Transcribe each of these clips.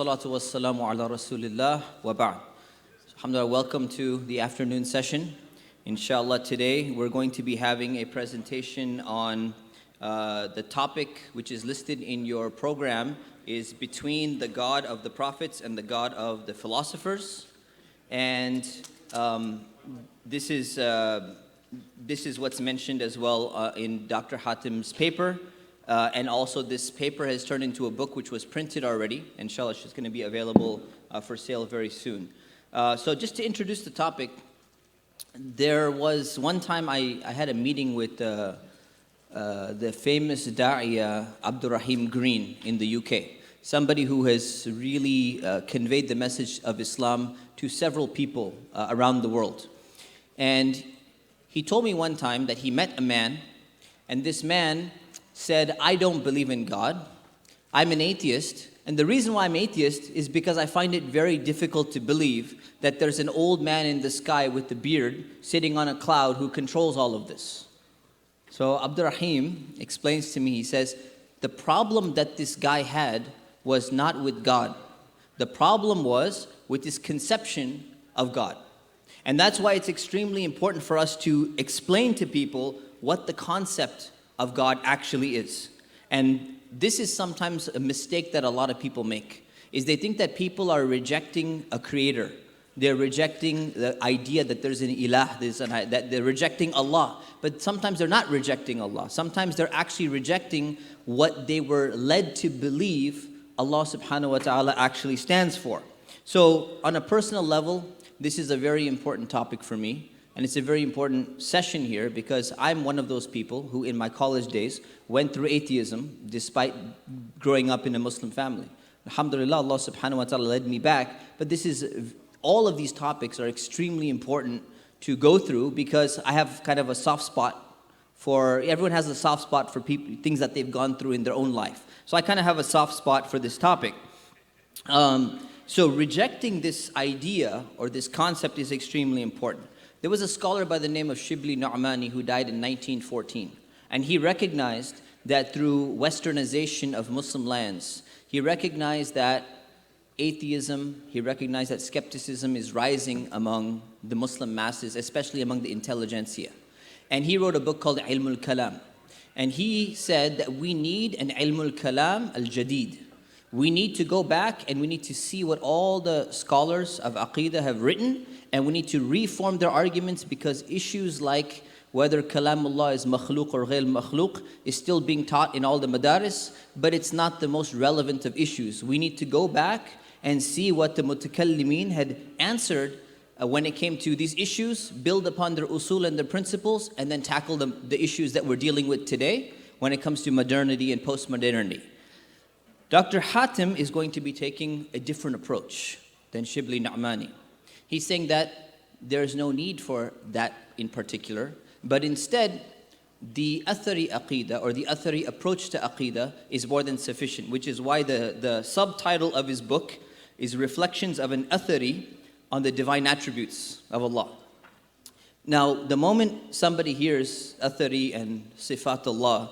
Salatu wassalamu ala rasulillah wa ba'd. Alhamdulillah, welcome to the afternoon session. Inshallah, today we're going to be having a presentation on the topic which is listed in your program is between the God of the prophets and the God of the philosophers. And this is what's mentioned as well in Dr. Hatem's paper. And also this paper has turned into a book which was printed already. Inshallah, it's going to be available for sale very soon. So just to introduce the topic, there was one time I had a meeting with the famous Da'iya Abdurrahim Green in the UK. Somebody who has really conveyed the message of Islam to several people around the world. And he told me one time that he met a man, and this man said, I don't believe in God. I'm an atheist. And the reason why I'm atheist is because I find it very difficult to believe that there's an old man in the sky with a beard sitting on a cloud who controls all of this. So Abdurrahim explains to me, he says, the problem that this guy had was not with God. The problem was with his conception of God. And that's why it's extremely important for us to explain to people what the concept of God actually is. And this is sometimes a mistake that a lot of people make, is they think that people are rejecting a creator. They're rejecting the idea that there's an ilah, that they're rejecting Allah. But sometimes they're not rejecting Allah. Sometimes they're actually rejecting what they were led to believe Allah subhanahu wa ta'ala actually stands for. So on a personal level, this is a very important topic for me. And it's a very important session here because I'm one of those people who in my college days went through atheism despite growing up in a Muslim family. Alhamdulillah, Allah subhanahu wa ta'ala led me back. But all of these topics are extremely important to go through because I have kind of a soft spot for, everyone has a soft spot for people, things that they've gone through in their own life. So I kind of have a soft spot for this topic. So rejecting this idea or this concept is extremely important. There was a scholar by the name of Shibli Nu'mani who died in 1914. And he recognized that through westernization of Muslim lands, he recognized that atheism, he recognized that skepticism is rising among the Muslim masses, especially among the intelligentsia. And he wrote a book called Ilmul Kalam. And he said that we need an Ilmul Kalam al-Jadid. We need to go back and we need to see what all the scholars of Aqidah have written, and we need to reform their arguments because issues like whether Kalamullah is makhluq or ghayr makhluq is still being taught in all the madaris, but it's not the most relevant of issues. We need to go back and see what the mutakallimin had answered when it came to these issues, build upon their usul and their principles, and then tackle the issues that we're dealing with today when it comes to modernity and postmodernity. Dr. Hatem is going to be taking a different approach than Shibli Nu'mani. He's saying that there's no need for that in particular, but instead, the Athari Aqidah or the Athari approach to Aqidah is more than sufficient, which is why the subtitle of his book is Reflections of an Athari on the Divine Attributes of Allah. Now, the moment somebody hears Athari and Sifatullah,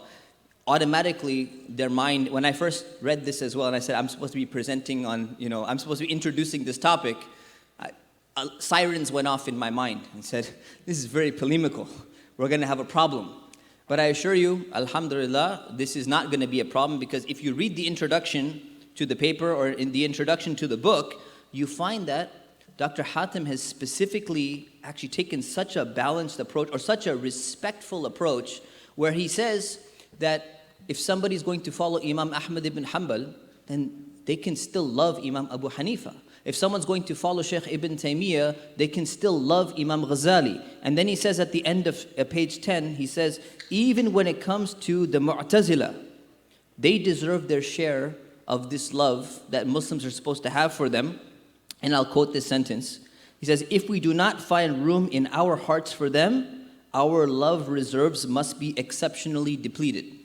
automatically their mind, when I first read this as well, and I said, I'm supposed to be presenting on, I'm supposed to be introducing this topic, sirens went off in my mind and said, this is very polemical. We're going to have a problem. But I assure you, alhamdulillah, this is not going to be a problem because if you read the introduction to the paper or in the introduction to the book, you find that Dr. Hatem has specifically actually taken such a balanced approach or such a respectful approach where he says that if somebody is going to follow Imam Ahmad ibn Hanbal, then they can still love Imam Abu Hanifa. If someone's going to follow Shaykh Ibn Taymiyyah, they can still love Imam Ghazali. And then he says at the end of page 10, he says, even when it comes to the Mu'tazila, they deserve their share of this love that Muslims are supposed to have for them. And I'll quote this sentence. He says, if we do not find room in our hearts for them, our love reserves must be exceptionally depleted.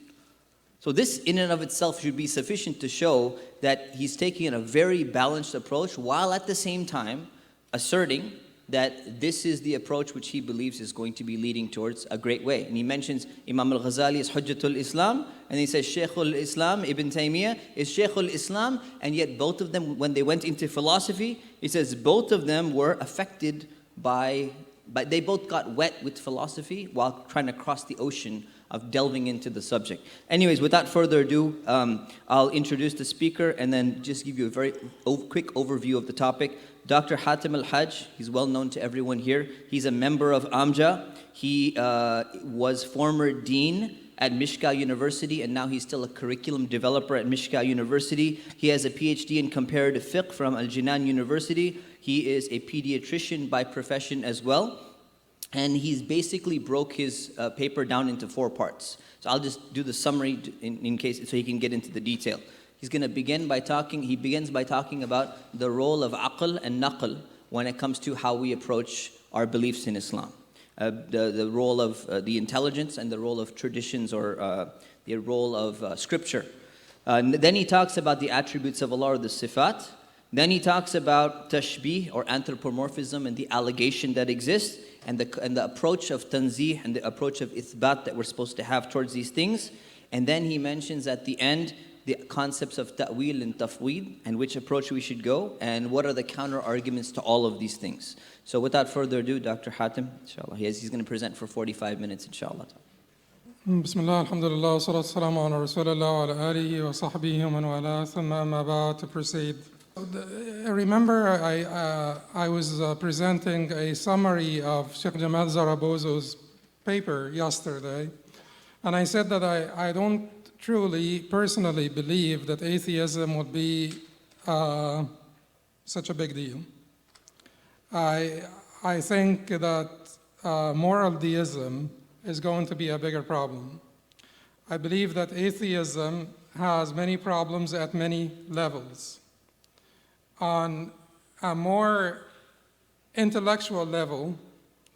So this in and of itself should be sufficient to show that he's taking a very balanced approach while at the same time asserting that this is the approach which he believes is going to be leading towards a great way. And he mentions Imam al-Ghazali is Hujjatul Islam, and he says Shaykhul Islam, Ibn Taymiyyah is Shaykhul Islam, and yet both of them, when they went into philosophy, he says both of them were affected by they both got wet with philosophy while trying to cross the ocean of delving into the subject. Anyways, without further ado, I'll introduce the speaker and then just give you a very quick overview of the topic. Dr. Hatem AlHaj, he's well known to everyone here. He's a member of AMJA. He was former dean at Mishka University, and now he's still a curriculum developer at Mishka University. He has a PhD in comparative fiqh from Al-Jinan University. He is a pediatrician by profession as well. And he's basically broke his paper down into 4 parts. So I'll just do the summary in case, so he can get into the detail. He begins by talking about the role of aql and naql when it comes to how we approach our beliefs in Islam. The role of the intelligence and the role of traditions, or the role of scripture. Then he talks about the attributes of Allah, or the sifat. Then he talks about tashbih, or anthropomorphism, and the allegation that exists, and the approach of tanzih and the approach of ithbat that we're supposed to have towards these things. And then he mentions at the end the concepts of ta'wil and tafweed, and which approach we should go, and what are the counter arguments to all of these things. So without further ado, Dr. Hatem, inshallah, he's going to present for 45 minutes, inshallah. Bismillah, alhamdulillah, salatu salamu ala rasulillah wa ala alihi wa sahbihi wa man wala, thumma amma ba'd. To proceed. I remember I was presenting a summary of Sheikh Jamal Zarabozo's paper yesterday, and I said that I don't truly, personally believe that atheism would be such a big deal. I think that moral deism is going to be a bigger problem. I believe that atheism has many problems at many levels. On a more intellectual level,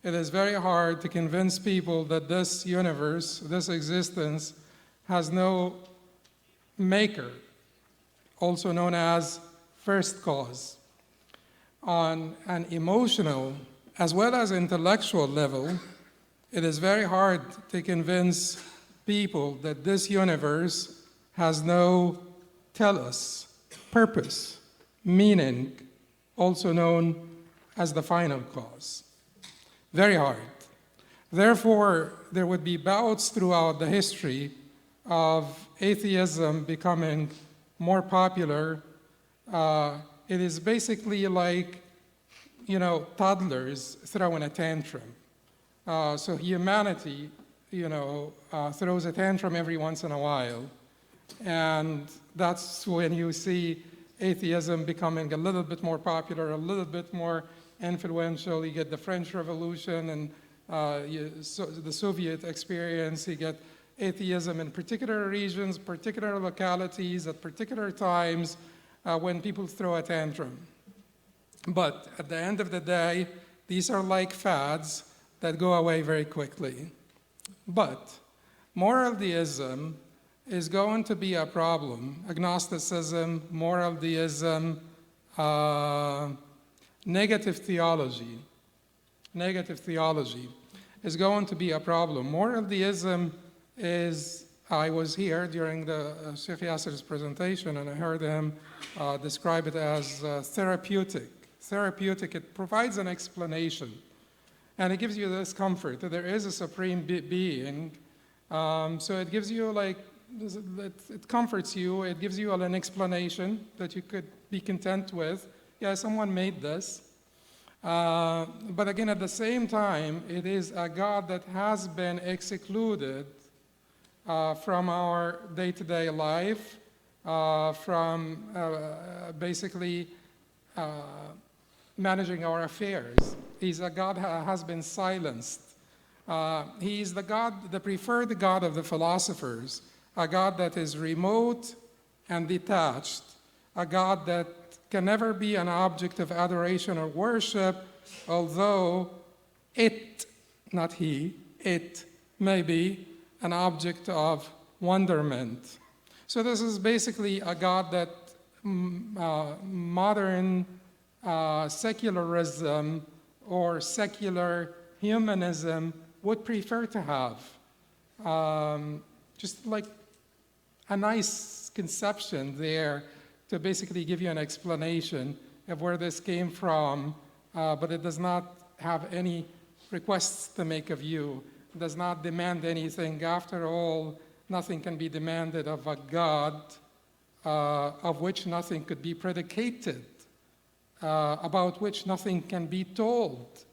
it is very hard to convince people that this universe, this existence, has no maker, also known as first cause. On an emotional as well as intellectual level, it is very hard to convince people that this universe has no telos, purpose, meaning, also known as the final cause. Very hard. Therefore, there would be bouts throughout the history of atheism becoming more popular. It is basically like, toddlers throwing a tantrum. So humanity, throws a tantrum every once in a while. And that's when you see atheism becoming a little bit more popular, a little bit more influential. You get the French Revolution and the Soviet experience. You get atheism in particular regions, particular localities, at particular times when people throw a tantrum. But at the end of the day, these are like fads that go away very quickly. But moral deism is going to be a problem. Agnosticism, moral deism, negative theology is going to be a problem. Moral deism is, I was here during the Sheikh Yasser's presentation, and I heard him describe it as therapeutic. Therapeutic, it provides an explanation. And it gives you this comfort that there is a supreme being. So it gives you it comforts you. It gives you an explanation that you could be content with. Yeah, someone made this. But again, at the same time, it is a God that has been excluded from our day-to-day life, from basically managing our affairs. He's a God that has been silenced. He is the preferred God of the philosophers, a God that is remote and detached, a God that can never be an object of adoration or worship, although it, not he, it may be an object of wonderment. So this is basically a God that modern secularism or secular humanism would prefer to have. Just like a nice conception there to basically give you an explanation of where this came from, but it does not have any requests to make of you. It does not demand anything. After all, nothing can be demanded of a God of which nothing could be predicated, about which nothing can be told.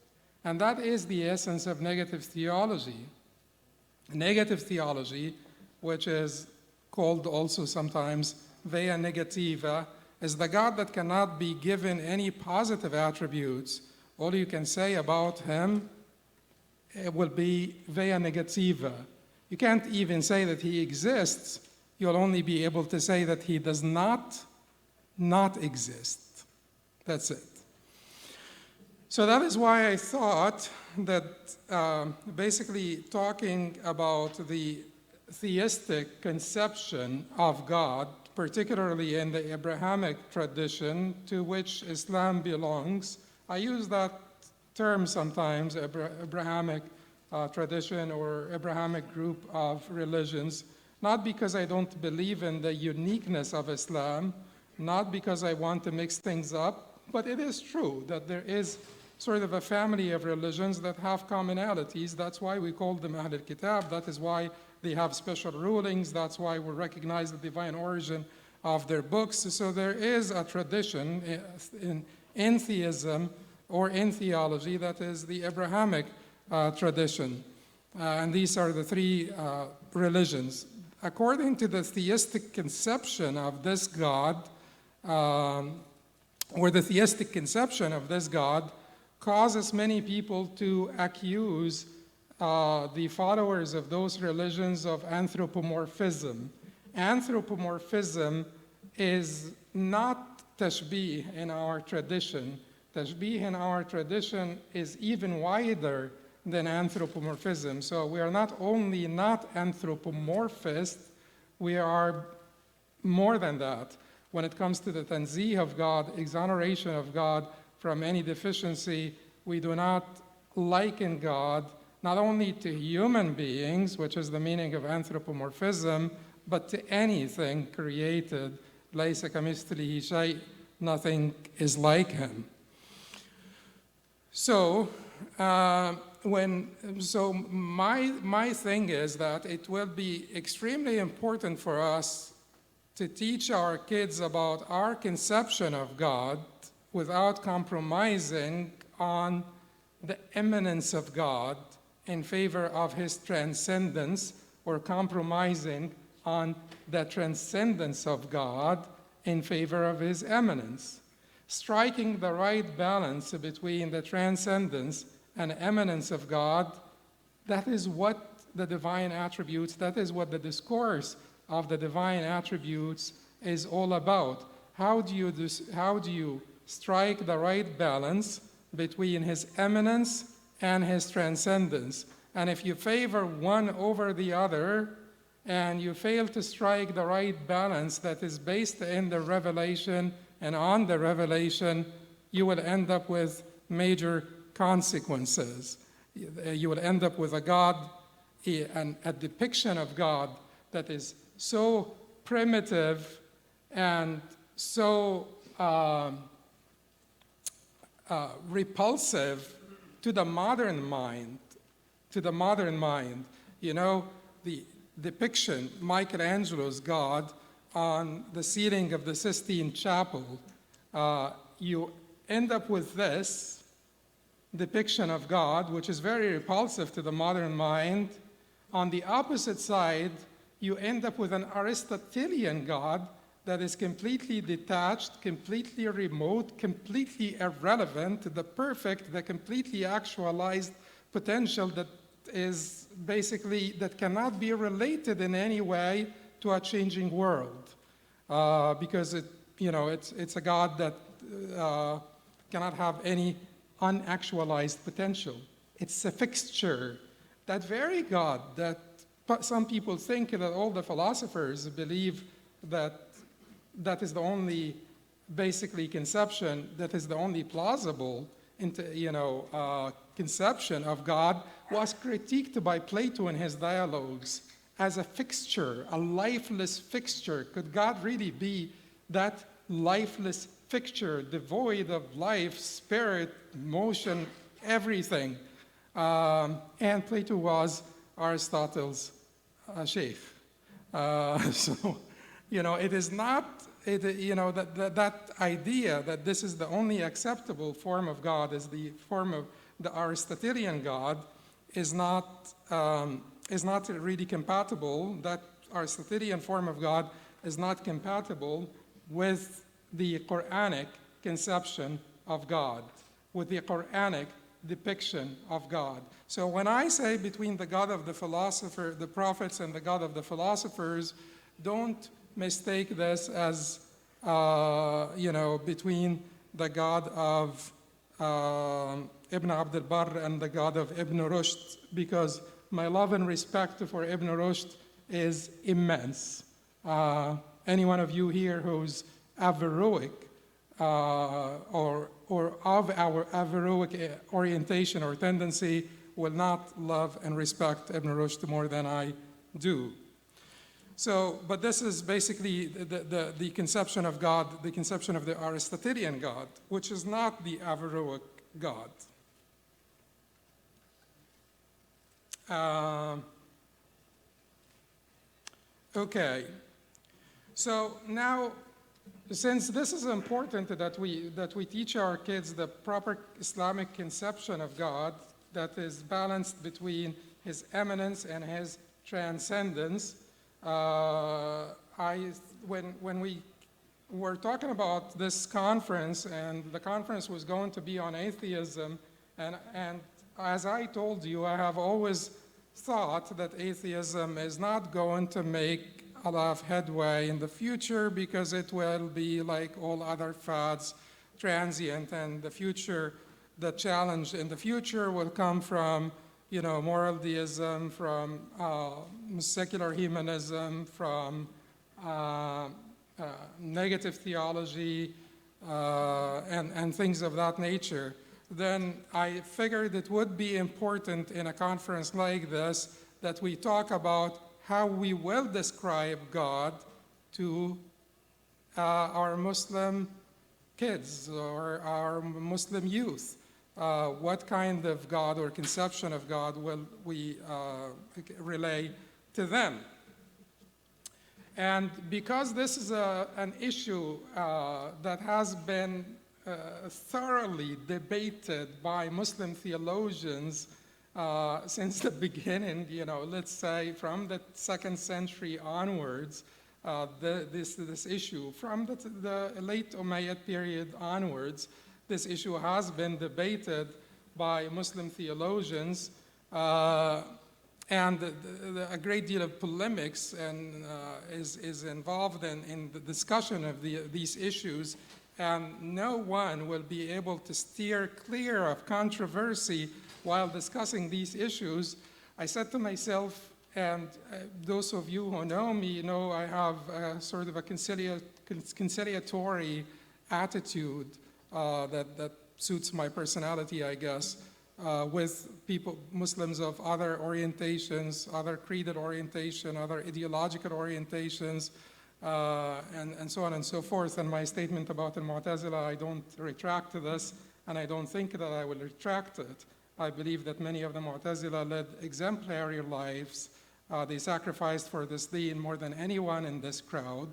And that is the essence of negative theology. Negative theology, which is called also sometimes via negativa, is the God that cannot be given any positive attributes. All you can say about him, it will be via negativa. You can't even say that he exists. You'll only be able to say that he does not exist. That's it. So that is why I thought that basically talking about the theistic conception of God, particularly in the Abrahamic tradition to which Islam belongs, I use that term sometimes, Abrahamic tradition or Abrahamic group of religions, not because I don't believe in the uniqueness of Islam, not because I want to mix things up, but it is true that there is sort of a family of religions that have commonalities. That's why we call them Ahl al-Kitab. That is why they have special rulings. That's why we recognize the divine origin of their books. So there is a tradition in theism or in theology that is the Abrahamic tradition. And these are the three religions. According to the theistic conception of this God, or the theistic conception of this God, causes many people to accuse the followers of those religions of anthropomorphism. Anthropomorphism is not tashbih in our tradition. Tashbih in our tradition is even wider than anthropomorphism. So we are not only not anthropomorphists, we are more than that. When it comes to the tanzih of God, exoneration of God from any deficiency, we do not liken God not only to human beings, which is the meaning of anthropomorphism, but to anything created. لَيْسَ كَمِثْلِهِ شَيْءٍ, nothing is like him. So, my thing is that it will be extremely important for us to teach our kids about our conception of God without compromising on the immanence of God in favor of his transcendence, or compromising on the transcendence of God in favor of his immanence. Striking the right balance between the transcendence and immanence of God, that is what the divine attributes, that is what the discourse of the divine attributes is all about. How do you strike the right balance between his immanence and his transcendence? And if you favor one over the other, and you fail to strike the right balance that is based in the revelation and on the revelation, you will end up with major consequences. You will end up with a God, a depiction of God that is so primitive and so repulsive to the modern mind. You know, the depiction, Michelangelo's God, on the ceiling of the Sistine Chapel, you end up with this depiction of God, which is very repulsive to the modern mind. On the opposite side, you end up with an Aristotelian God that is completely detached, completely remote, completely irrelevant to the perfect, the completely actualized potential that is basically, that cannot be related in any way to a changing world. Because it's a God that cannot have any unactualized potential. It's a fixture. That very God that some people think that all the philosophers believe that is the only basically conception, that is the only plausible, conception of God was critiqued by Plato in his dialogues as a fixture, a lifeless fixture. Could God really be that lifeless fixture, devoid of life, spirit, motion, everything? And Plato was Aristotle's sheikh. It is not, that idea that this is the only acceptable form of God is the form of the Aristotelian God is not really compatible. That Aristotelian form of God is not compatible with the Quranic conception of God, with the Quranic depiction of God. So when I say between the God of the prophets and the God of the philosophers, don't mistake this as, between the God of Ibn Abd al-Barr and the God of Ibn Rushd, because my love and respect for Ibn Rushd is immense. Any one of you here who's Averroic or of our Averroic orientation or tendency will not love and respect Ibn Rushd more than I do. So, but this is basically the conception of God, the conception of the Aristotelian God, which is not the Averroic God. Okay, so now, since this is important that we teach our kids the proper Islamic conception of God that is balanced between his eminence and his transcendence, when we were talking about this conference, and the conference was going to be on atheism, and as I told you, I have always thought that atheism is not going to make a lot of headway in the future because it will be like all other fads, transient, and the challenge in the future will come from, moral deism, from secular humanism, from negative theology, and things of that nature. Then I figured it would be important in a conference like this that we talk about how we will describe God to our Muslim kids or our Muslim youth. What kind of God or conception of God will we relay to them? And because this is an issue that has been thoroughly debated by Muslim theologians since the beginning, let's say from the 2nd century onwards, this issue, from the late Umayyad period onwards, this issue has been debated by Muslim theologians, and a great deal of polemics is involved in the discussion of these issues, and no one will be able to steer clear of controversy while discussing these issues. I said to myself, and those of you who know me know I have sort of a conciliatory attitude that suits my personality, I guess, with people, Muslims of other orientations, other creedal orientation, other ideological orientations, and so on and so forth. And my statement about al-Mu'tazila, I don't retract this, and I don't think that I will retract it. I believe that many of the Mu'tazila led exemplary lives. They sacrificed for this deen more than anyone in this crowd,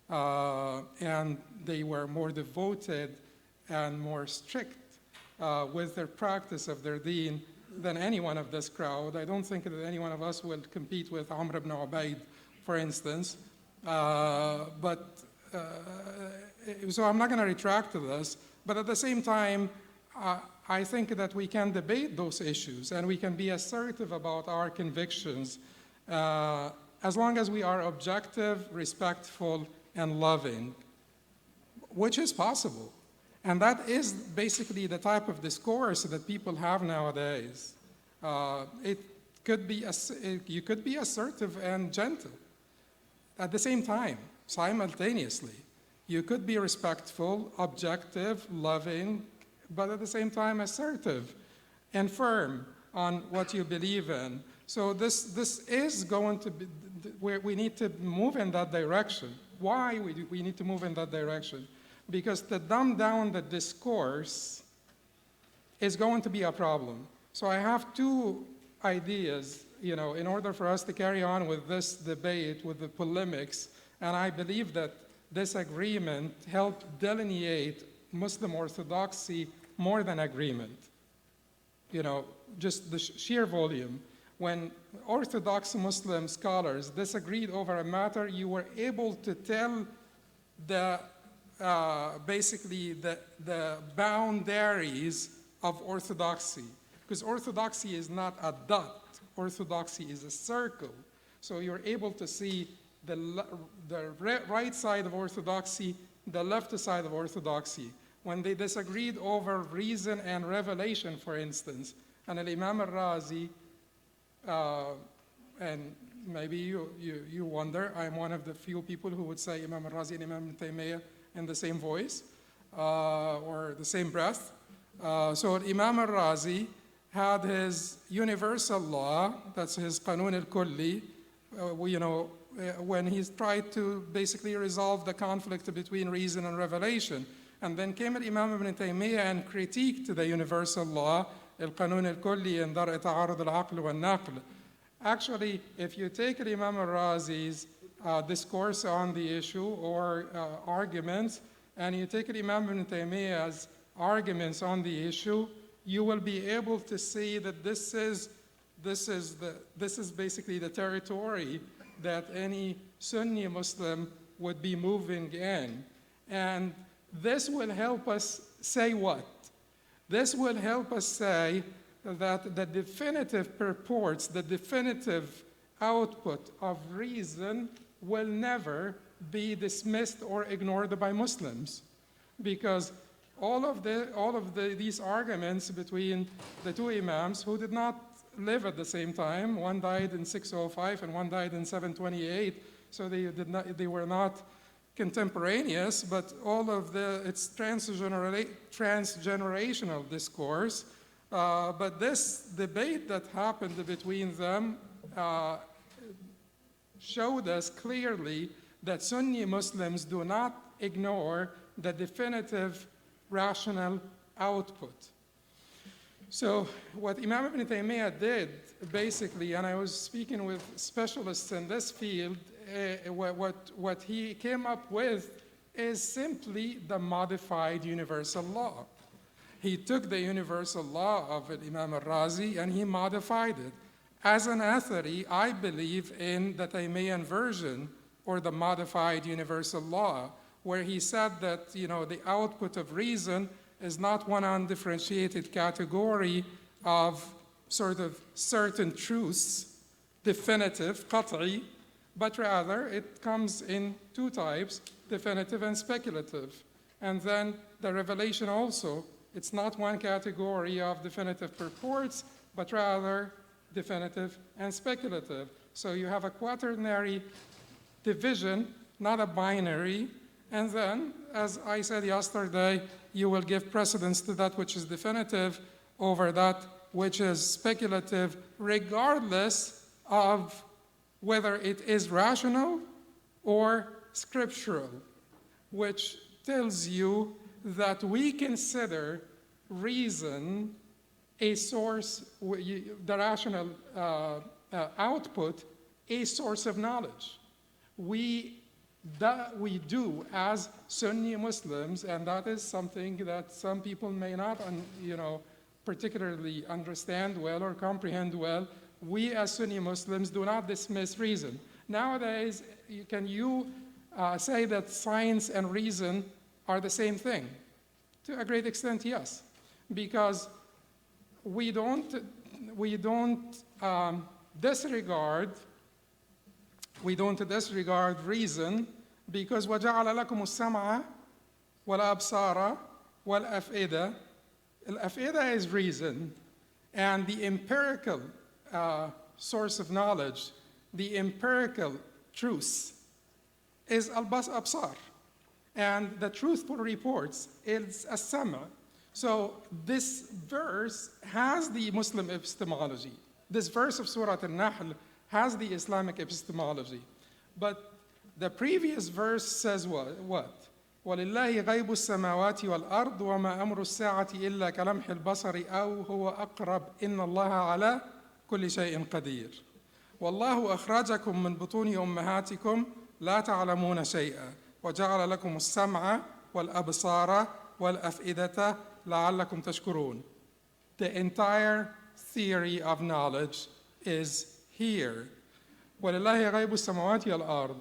and they were more devoted and more strict with their practice of their deen than anyone of this crowd. I don't think that any one of us will compete with Amr ibn Ubaid, for instance. So I'm not going to retract to this, but at the same time, I think that we can debate those issues and we can be assertive about our convictions as long as we are objective, respectful, and loving, which is possible. And that is basically the type of discourse that people have nowadays. You could be assertive and gentle at the same time, simultaneously. You could be respectful, objective, loving, but at the same time assertive and firm on what you believe in. So this is going to be, where we need to move in that direction. Why we need to move in that direction? Because to dumb down the discourse is going to be a problem. So I have two ideas, in order for us to carry on with this debate, with the polemics, and I believe that this agreement helped delineate Muslim orthodoxy more than agreement. Just the sheer volume. When Orthodox Muslim scholars disagreed over a matter, you were able to tell basically the boundaries of orthodoxy. Because orthodoxy is not a dot, orthodoxy is a circle. So you're able to see the right side of orthodoxy, the left side of orthodoxy. When they disagreed over reason and revelation, for instance, and Imam al-Razi, and maybe you wonder, I'm one of the few people who would say Imam al-Razi and Imam Taymiyyah in the same voice, or the same breath. So Imam al-Razi had his universal law, that's his Qanun al-Kulli, when he tried to basically resolve the conflict between reason and revelation. And then came Imam ibn Taymiyyah and critiqued the universal law, al-Qanun al-Kulli and Dar' ta'arud al-aql wal-naql. Actually, if you take Imam al-Razi's discourse on the issue or arguments, and you take Imam ibn Taymiyyah's arguments on the issue, you will be able to see that this is basically the territory that any Sunni Muslim would be moving in. And this will help us say what? This will help us say that the definitive purports, the definitive output of reason will never be dismissed or ignored by Muslims. Because all of these arguments between the two Imams, who did not live at the same time, one died in 605 and one died in 728, so they were not contemporaneous, but all of it's transgenerational discourse. But this debate that happened between them showed us clearly that Sunni Muslims do not ignore the definitive rational output. So what Imam ibn Taymiyyah did, basically, and I was speaking with specialists in this field, what he came up with is simply the modified universal law. He took the universal law of Imam al-Razi and he modified it. As an athari, I believe in the Taymiyyan version, or the modified universal law, where he said that the output of reason is not one undifferentiated category of sort of certain truths, definitive, qat'i, but rather it comes in two types, definitive and speculative. And then the revelation also, it's not one category of definitive purports, but rather definitive and speculative. So you have a quaternary division, not a binary. And then, as I said yesterday, you will give precedence to that which is definitive over that which is speculative, regardless of whether it is rational or scriptural, which tells you that we consider reason a source, the rational output, a source of knowledge. We do as Sunni Muslims, and that is something that some people may not particularly understand well or comprehend well. We as Sunni Muslims do not dismiss reason. Nowadays, can you say that science and reason are the same thing? To a great extent, yes, because we don't disregard reason, because وَجَعَلَ لَكُمُ السَّمْعَ وَالْأَبْصَارَ وَالْأَفْئِدَةَ. Al-af'ida is reason, and the empirical source of knowledge, the empirical truth, is al-absar. And the truthful reports is as-sama'. So this verse has the Muslim epistemology. This verse of Surah Al-Nahl has the Islamic epistemology. But the previous verse says what? وَلِلَّهِ غَيْبُ السَّمَاوَاتِ وَالْأَرْضِ وَمَا أَمْرُ السَّاعَةِ إِلَّا كَلَمْحِ الْبَصَرِ أَوْ هُوَ أَقْرَبُ إِنَّ اللَّهَ عَلَى كُلِّ شَيْءٍ قَدِيرٌ وَاللَّهُ أَخْرَجَكُم مِّن بُطُونِ أُمَّهَاتِكُمْ لَا تَعْلَمُونَ شَيْئًا وَجَعَلَ لَكُمُ السَّمْعَ وَالْأَبْصَارَ وَالْأَفْئِدَةَ لَعَلَّكُمْ تَشْكُرُونَ. The entire theory of knowledge is here. وَلِلَّهِ غَيْبُ السَّمَاوَاتِ وَالْأَرْضِ.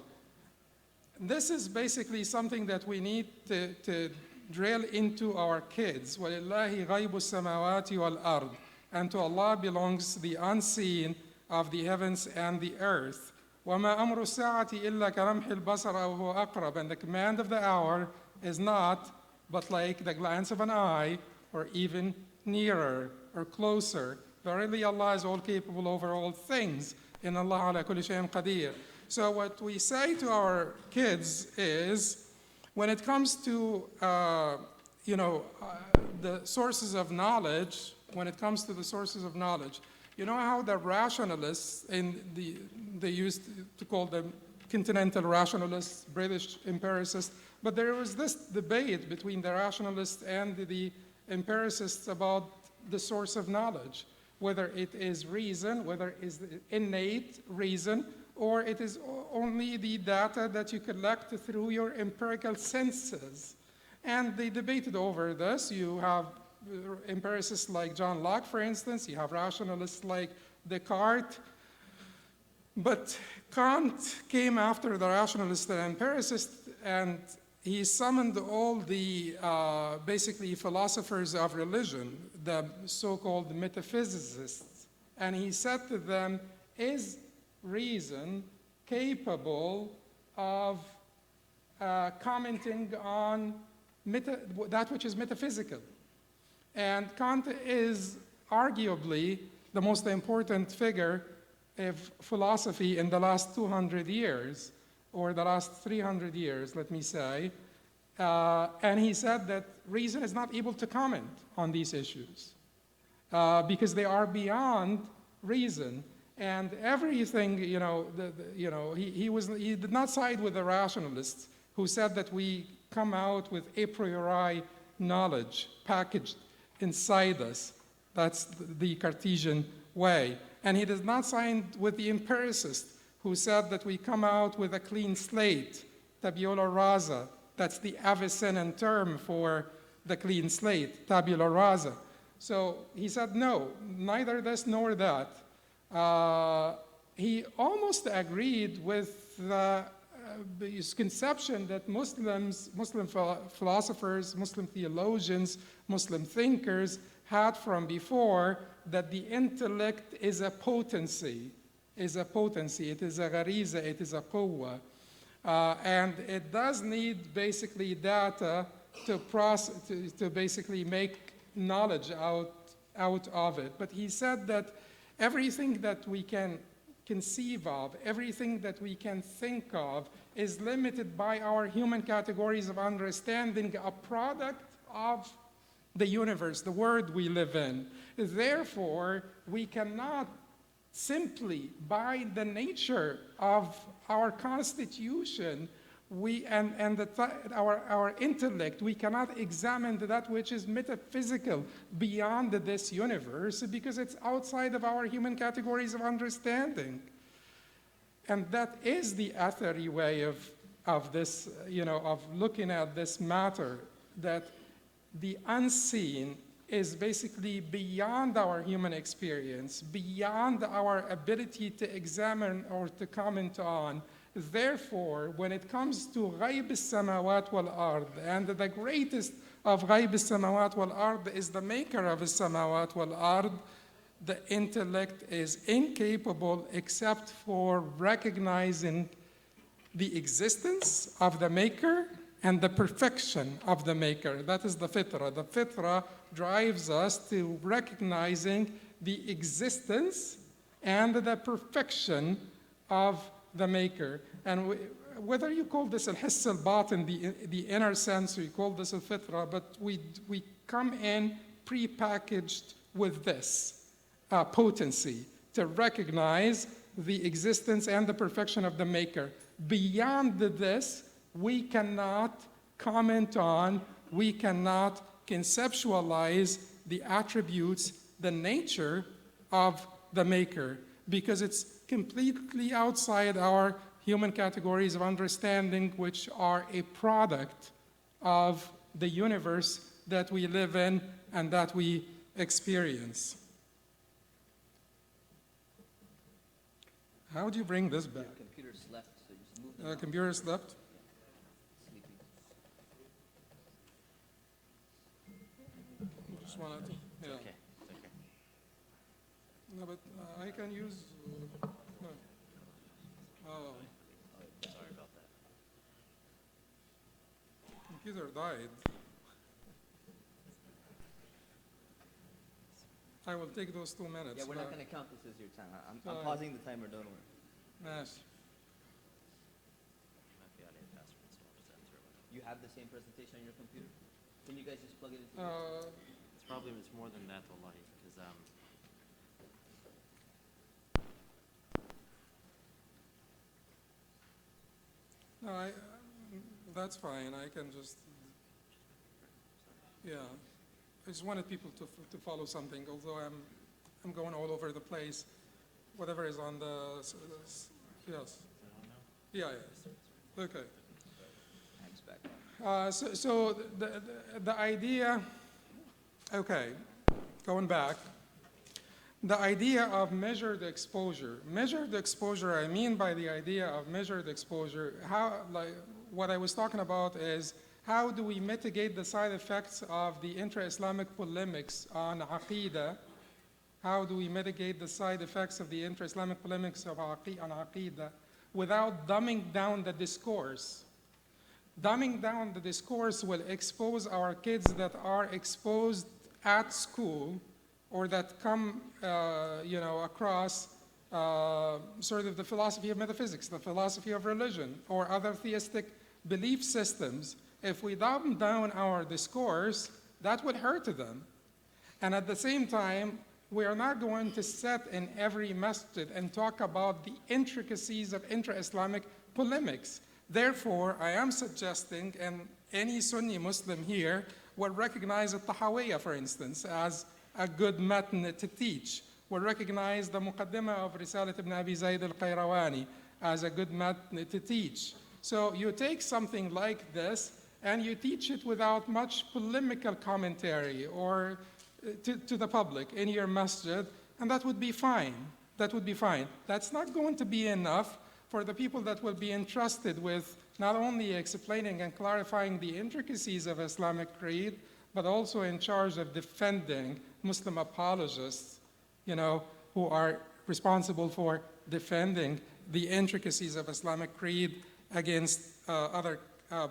This is basically something that we need to drill into our kids. وَلِلَّهِ غَيْبُ السَّمَاوَاتِ وَالْأَرْضِ. And to Allah belongs the unseen of the heavens and the earth. وَمَا أَمْرُ السَّاعَةِ إِلَّا كَلَمْحِ الْبَصَرِ أَوْ هُوَ أَقْرَبُ. And the command of the hour is not but like the glance of an eye, or even nearer or closer. Verily Allah is all capable over all things. In Allah ala kulli shay'in qadir. So what we say to our kids is, when it comes to the sources of knowledge, you know how the rationalists, they used to call them continental rationalists, British empiricists, but there was this debate between the rationalists and the empiricists about the source of knowledge, whether it is reason, whether it is innate reason, or it is only the data that you collect through your empirical senses. And they debated over this. You have empiricists like John Locke, for instance. You have rationalists like Descartes. But Kant came after the rationalists and empiricists, and he summoned all the basically philosophers of religion, the so-called metaphysicists, and he said to them, is reason capable of commenting on that which is metaphysical? And Kant is arguably the most important figure of philosophy in the last 200 years, or the last 300 years, let me say. And he said that reason is not able to comment on these issues because they are beyond reason. And everything, he did not side with the rationalists who said that we come out with a priori knowledge packaged inside us. That's the Cartesian way. And he does not side with the empiricists who said that we come out with a clean slate, tabula rasa. That's the Avicennan term for the clean slate, tabula rasa. So he said, no, neither this nor that. He almost agreed with his conception that Muslim philosophers, Muslim theologians, Muslim thinkers had from before, that the intellect is a potency. It is a ghariza, it is a quwwa. And it does need basically data to basically make knowledge out of it. But he said that everything that we can conceive of, everything that we can think of, is limited by our human categories of understanding, a product of the universe, the world we live in. Therefore, we cannot simply, by the nature of our constitution, our intellect, we cannot examine that which is metaphysical beyond this universe because it's outside of our human categories of understanding. And that is the athery way of this, of looking at this matter, that the unseen is basically beyond our human experience, beyond our ability to examine or to comment on. Therefore, when it comes to غيب السماوات والأرض, and the greatest of غيب السماوات والأرض is the maker of السماوات والأرض, the intellect is incapable except for recognizing the existence of the maker and the perfection of the maker. That is the fitra. The fitra drives us to recognizing the existence and the perfection of the maker. And whether you call this al-hiss al-batin, the inner sense, or you call this al-fitra, but we come in pre-packaged with this potency to recognize the existence and the perfection of the maker. Beyond this, we cannot comment on, we cannot conceptualize the attributes, the nature of the maker, because it's completely outside our human categories of understanding, which are a product of the universe that we live in and that we experience. How do you bring this back? Your computer slept, so just move them out. Computer slept? Sleeping. Just wanted to, yeah. Okay. It's okay. No, but I can use. No. Oh, Sorry about that. computer died. I will take those 2 minutes. Yeah, we're not going to count this as your time. I'm pausing the timer, don't worry. Yes. You have the same presentation on your computer? Can you guys just plug it into It's more than that, wallahi, because No, that's fine. I can just, yeah. I just wanted people to follow something, although I'm going all over the place. Whatever is on the, yes. Yeah, yeah. Okay. Thanks back. So the idea, okay, going back, the idea of measured exposure. Measured exposure, I mean by the idea of measured exposure, what I was talking about is how do we mitigate the side effects of the intra-Islamic polemics on Aqidah? How do we mitigate the side effects of the intra-Islamic polemics on Aqidah without dumbing down the discourse? Dumbing down the discourse will expose our kids that are exposed at school or that come across sort of the philosophy of metaphysics, the philosophy of religion, or other theistic belief systems. If we dumb down our discourse, that would hurt them. And at the same time, we are not going to sit in every masjid and talk about the intricacies of intra-Islamic polemics. Therefore, I am suggesting, and any Sunni Muslim here will recognize al-Tahawiyya, for instance, as a good matn to teach, will recognize the Muqaddimah of Risalat ibn Abi Zayd al-Qayrawani as a good matn to teach. So you take something like this and you teach it without much polemical commentary or to the public in your masjid, and that would be fine. That would be fine. That's not going to be enough for the people that will be entrusted with not only explaining and clarifying the intricacies of Islamic creed, but also in charge of defending Muslim apologists, who are responsible for defending the intricacies of Islamic creed against other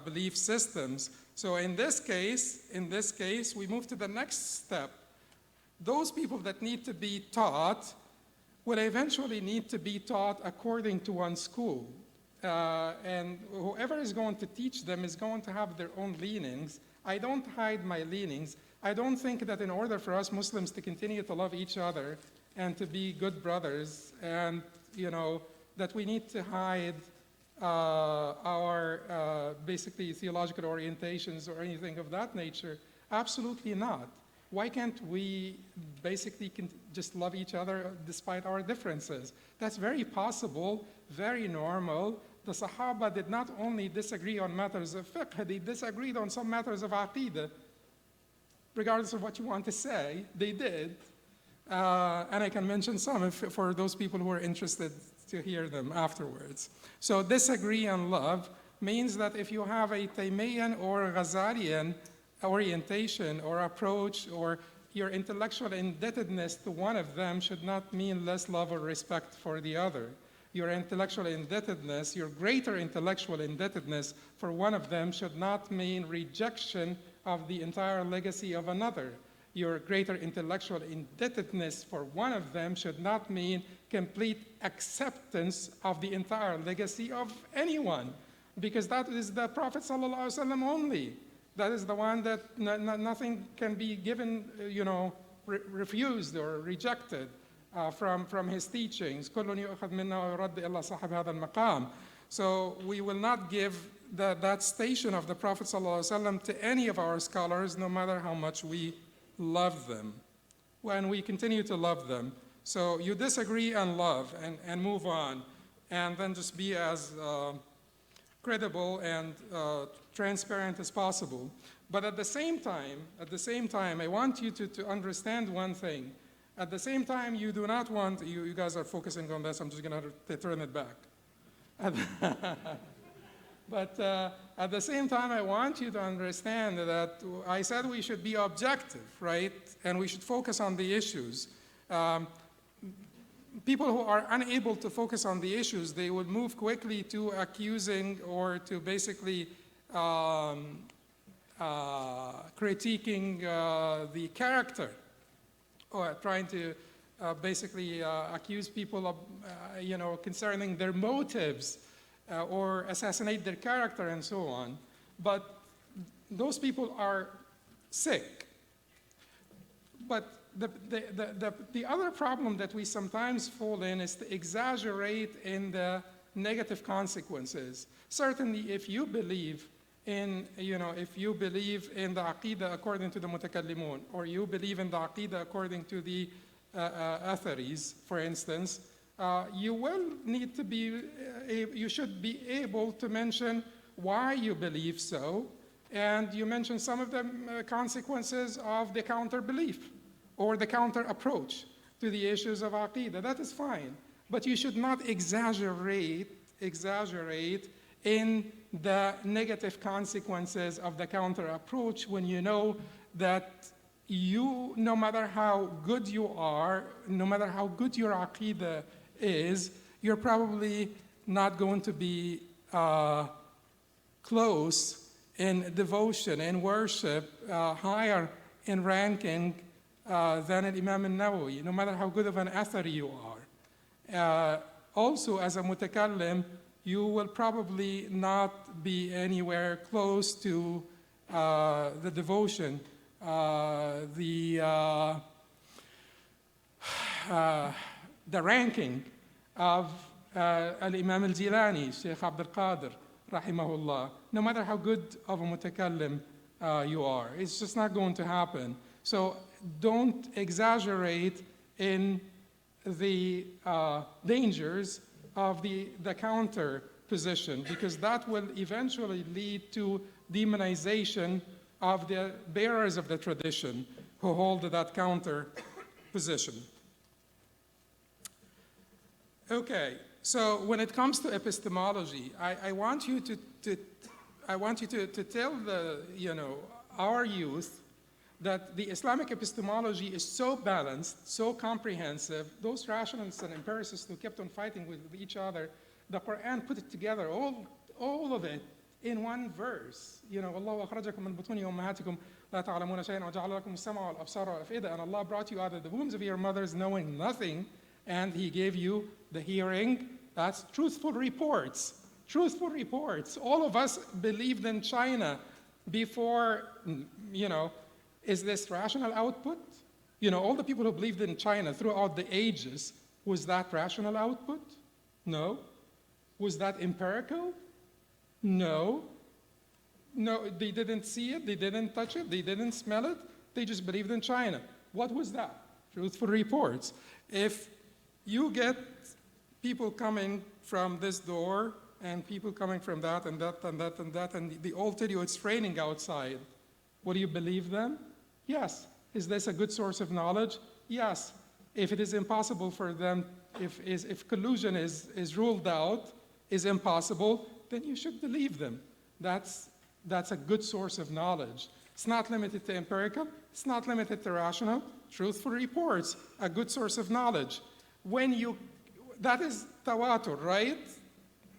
belief systems. So in this case, we move to the next step. Those people that need to be taught will eventually need to be taught according to one school. And whoever is going to teach them is going to have their own leanings. I don't hide my leanings. I don't think that in order for us Muslims to continue to love each other and to be good brothers, and that we need to hide our basically theological orientations or anything of that nature. Absolutely not. Why can't we basically just love each other despite our differences? That's very possible, very normal. The Sahaba did not only disagree on matters of fiqh, they disagreed on some matters of aqeedah. Regardless of what you want to say, they did. And I can mention some for those people who are interested to hear them afterwards. So disagree on love means that if you have a Taymiyan or Ghazalian orientation or approach, or your intellectual indebtedness to one of them should not mean less love or respect for the other. Your intellectual indebtedness, your greater intellectual indebtedness for one of them should not mean rejection of the entire legacy of another. Your greater intellectual indebtedness for one of them should not mean complete acceptance of the entire legacy of anyone. because that is the Prophet ﷺ only. That is the one that nothing can be given, refused or rejected from his teachings. So we will not give that station of the Prophet ﷺ to any of our scholars, no matter how much we love them. When we continue to love them. So you disagree and love and move on, and then just be as credible and transparent as possible. But at the same time, I want you to understand one thing. At the same time, you do not want, you guys are focusing on this, I'm just going to turn it back. But at the same time, I want you to understand that I said we should be objective, right? And we should focus on the issues. People who are unable to focus on the issues, they will move quickly to accusing or to basically critiquing the character, or trying to basically accuse people of, concerning their motives, or assassinate their character and so on. But those people are sick. But the other problem that we sometimes fall in is to exaggerate in the negative consequences. Certainly, if you believe in, if you believe in the aqidah according to the mutakallimun, or you believe in the aqidah according to the Atharis, for instance, you will need to be, you should be able to mention why you believe so, and you mention some of the consequences of the counter belief or the counter approach to the issues of aqidah. That is fine, but you should not exaggerate in the negative consequences of the counter approach when you know that you, no matter how good you are, no matter how good your aqidah is, you're probably not going to be close in devotion and worship, higher in ranking than an Imam al-Nawawi, no matter how good of an athari you are. Also, as a mutakallim, you will probably not be anywhere close to the devotion, the ranking of al-Imam al-Jilani, Shaykh Abdul Qadir, rahimahullah, no matter how good of a mutakallim you are. It's just not going to happen. So don't exaggerate in the dangers of the counter position, because that will eventually lead to demonization of the bearers of the tradition who hold that counter position. Okay, so when it comes to epistemology, I want you to tell our youth that the Islamic epistemology is so balanced, so comprehensive. Those rationalists and empiricists who kept on fighting with each other, the Quran put it together, all of it, in one verse. وَاللَّهُ أَخْرَجَكُم مِّن بُطُونِ أُمَّهَاتِكُمْ لَا تَعْلَمُونَ شَيْئًا وَجَعَلَ لَكُمُ السَّمْعَ وَالْأَبْصَارَ وَالْأَفْئِدَةَ, and Allah brought you out of the wombs of your mothers knowing nothing, and He gave you the hearing. That's truthful reports. Truthful reports. All of us believed in China before, is this rational output? All the people who believed in China throughout the ages, was that rational output? No. Was that empirical? No. No, they didn't see it, they didn't touch it, they didn't smell it, they just believed in China. What was that? Truthful reports. If you get people coming from this door and people coming from that and that and that and that, and they all tell you it's raining outside, what do you believe them? Yes. Is this a good source of knowledge? Yes. If it is impossible for them, if collusion is ruled out, is impossible, then you should believe them. That's a good source of knowledge. It's not limited to empirical, it's not limited to rational. Truthful reports, a good source of knowledge. That is tawatur, right?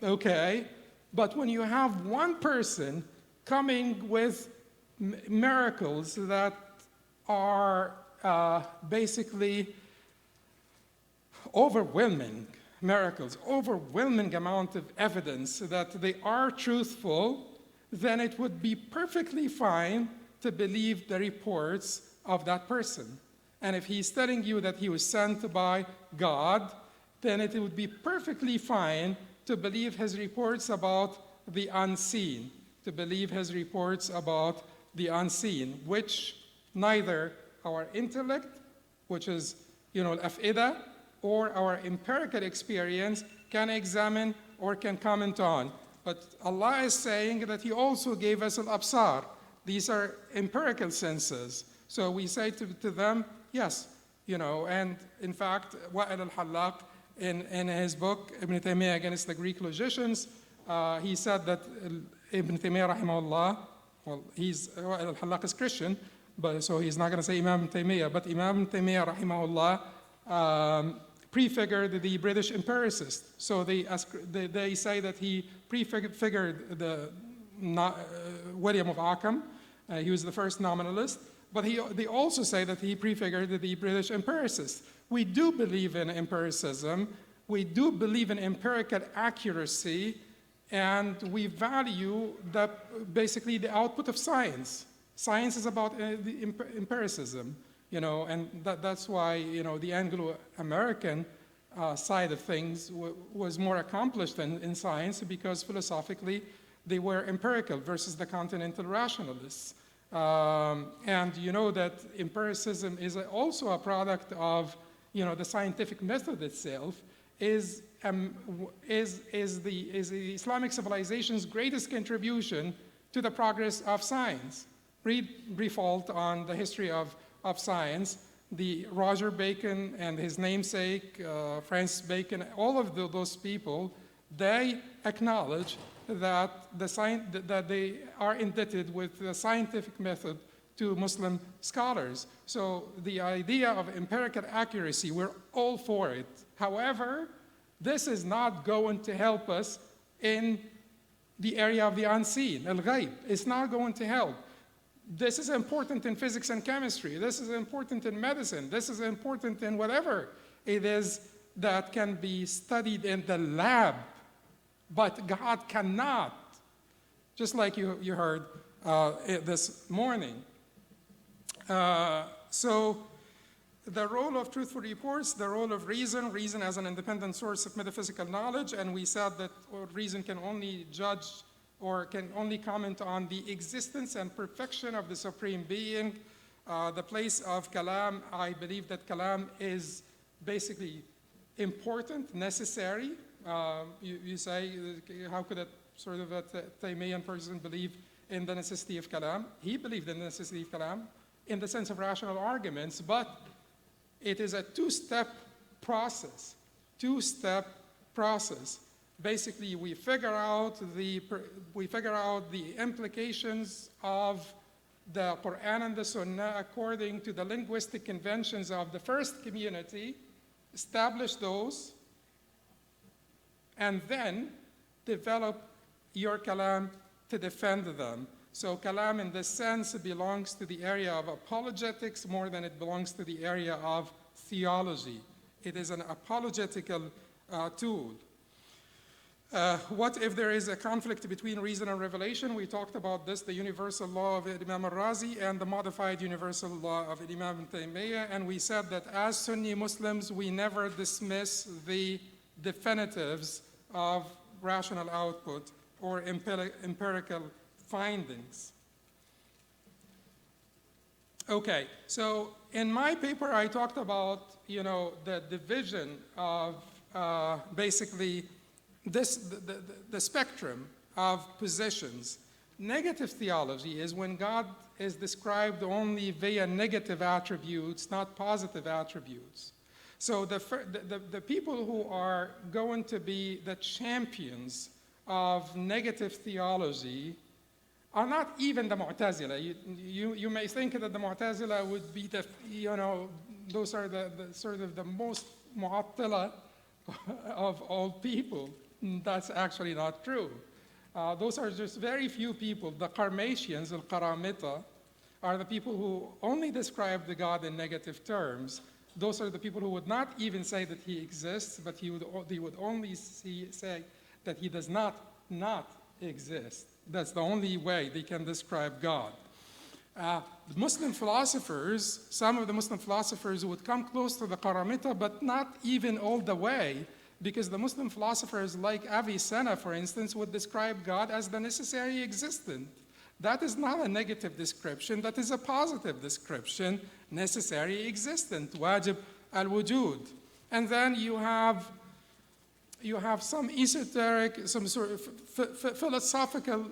Okay. But when you have one person coming with miracles that are basically overwhelming, miracles, overwhelming amount of evidence that they are truthful, then it would be perfectly fine to believe the reports of that person. And if he's telling you that he was sent by God, then it would be perfectly fine to believe his reports about the unseen, to believe his reports about the unseen, which neither our intellect, which is, al-af'ida, or our empirical experience can examine or can comment on. But Allah is saying that He also gave us al-absar. These are empirical senses. So we say to them, yes, and in fact, Wa'il al-Hallaq, in his book, Ibn Taymiyyah Against the Greek Logicians, he said that Ibn Taymiyyah rahimahullah, well, Wa'il al-Hallaq is Christian, but so he's not going to say Imam Ibn Taymiyyah, but Imam Ibn Taymiyyah rahimahullah prefigured the British empiricist. So they say that he prefigured the William of Ockham. He was the first nominalist. But they also say that he prefigured the British empiricist. We do believe in empiricism. We do believe in empirical accuracy. And we value basically the output of science. Science is about the empiricism, and that's why, the Anglo-American side of things was more accomplished in science, because philosophically they were empirical versus the continental rationalists. And you know that empiricism is also a product of, the scientific method itself is the Islamic civilization's greatest contribution to the progress of science. Read Briefalt on the history of science. The Roger Bacon and his namesake, Francis Bacon, all of those people, they acknowledge that that they are indebted with the scientific method to Muslim scholars. So the idea of empirical accuracy, we're all for it. However, this is not going to help us in the area of the unseen, al-ghayb. It's not going to help. This is important in physics and chemistry. This is important in medicine. This is important in whatever it is that can be studied in the lab. But God cannot, just like you heard this morning. So the role of truthful reports, the role of reason as an independent source of metaphysical knowledge, and we said that reason can only judge or can only comment on the existence and perfection of the Supreme Being. The place of kalam, I believe that kalam is basically important, necessary. You say, how could a sort of a Taymiyan person believe in the necessity of kalam? He believed in the necessity of kalam in the sense of rational arguments, but it is a two-step process. Basically, we figure out the implications of the Quran and the Sunnah according to the linguistic conventions of the first community, establish those, and then develop your kalam to defend them. So kalam in this sense belongs to the area of apologetics more than it belongs to the area of theology. It is an apologetical tool. What if there is a conflict between reason and revelation? We talked about this, the universal law of Imam al-Razi and the modified universal law of Imam Ibn Taymiyyah, and we said that as Sunni Muslims, we never dismiss the definitives of rational output or empirical findings. Okay, so in my paper I talked about, the division of basically the spectrum of positions. Negative theology is when God is described only via negative attributes, not positive attributes. So the people who are going to be the champions of negative theology are not even the Mu'tazila. You may think that the Mu'tazila would be those are the sort of the most Mu'attila of all people. That's actually not true. Those are just very few people. The Qarmatians, al-Qaramita, are the people who only describe the God in negative terms. those are the people who would not even say that he exists, but they would only say that he does not exist. That's the only way they can describe God. The Muslim philosophers, some of the Muslim philosophers would come close to the Qaramita, but not even all the way, because the Muslim philosophers like Avicenna, for instance, would describe God as the necessary existent. That is not a negative description, that is a positive description, necessary existent, wajib al-wujud. And then you have some esoteric, some sort of philosophical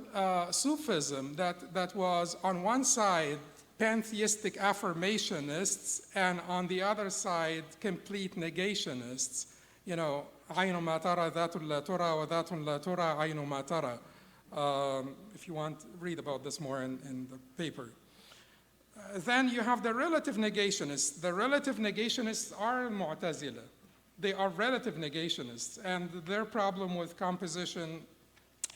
Sufism that was on one side pantheistic affirmationists and on the other side complete negationists. You know, عين ما ترى ذات لا ترى وذات لا ترى عين ما ترى. If you want, read about this more in the paper. Then you have the relative negationists. The relative negationists are Mu'tazila. They are relative negationists, and their problem with composition,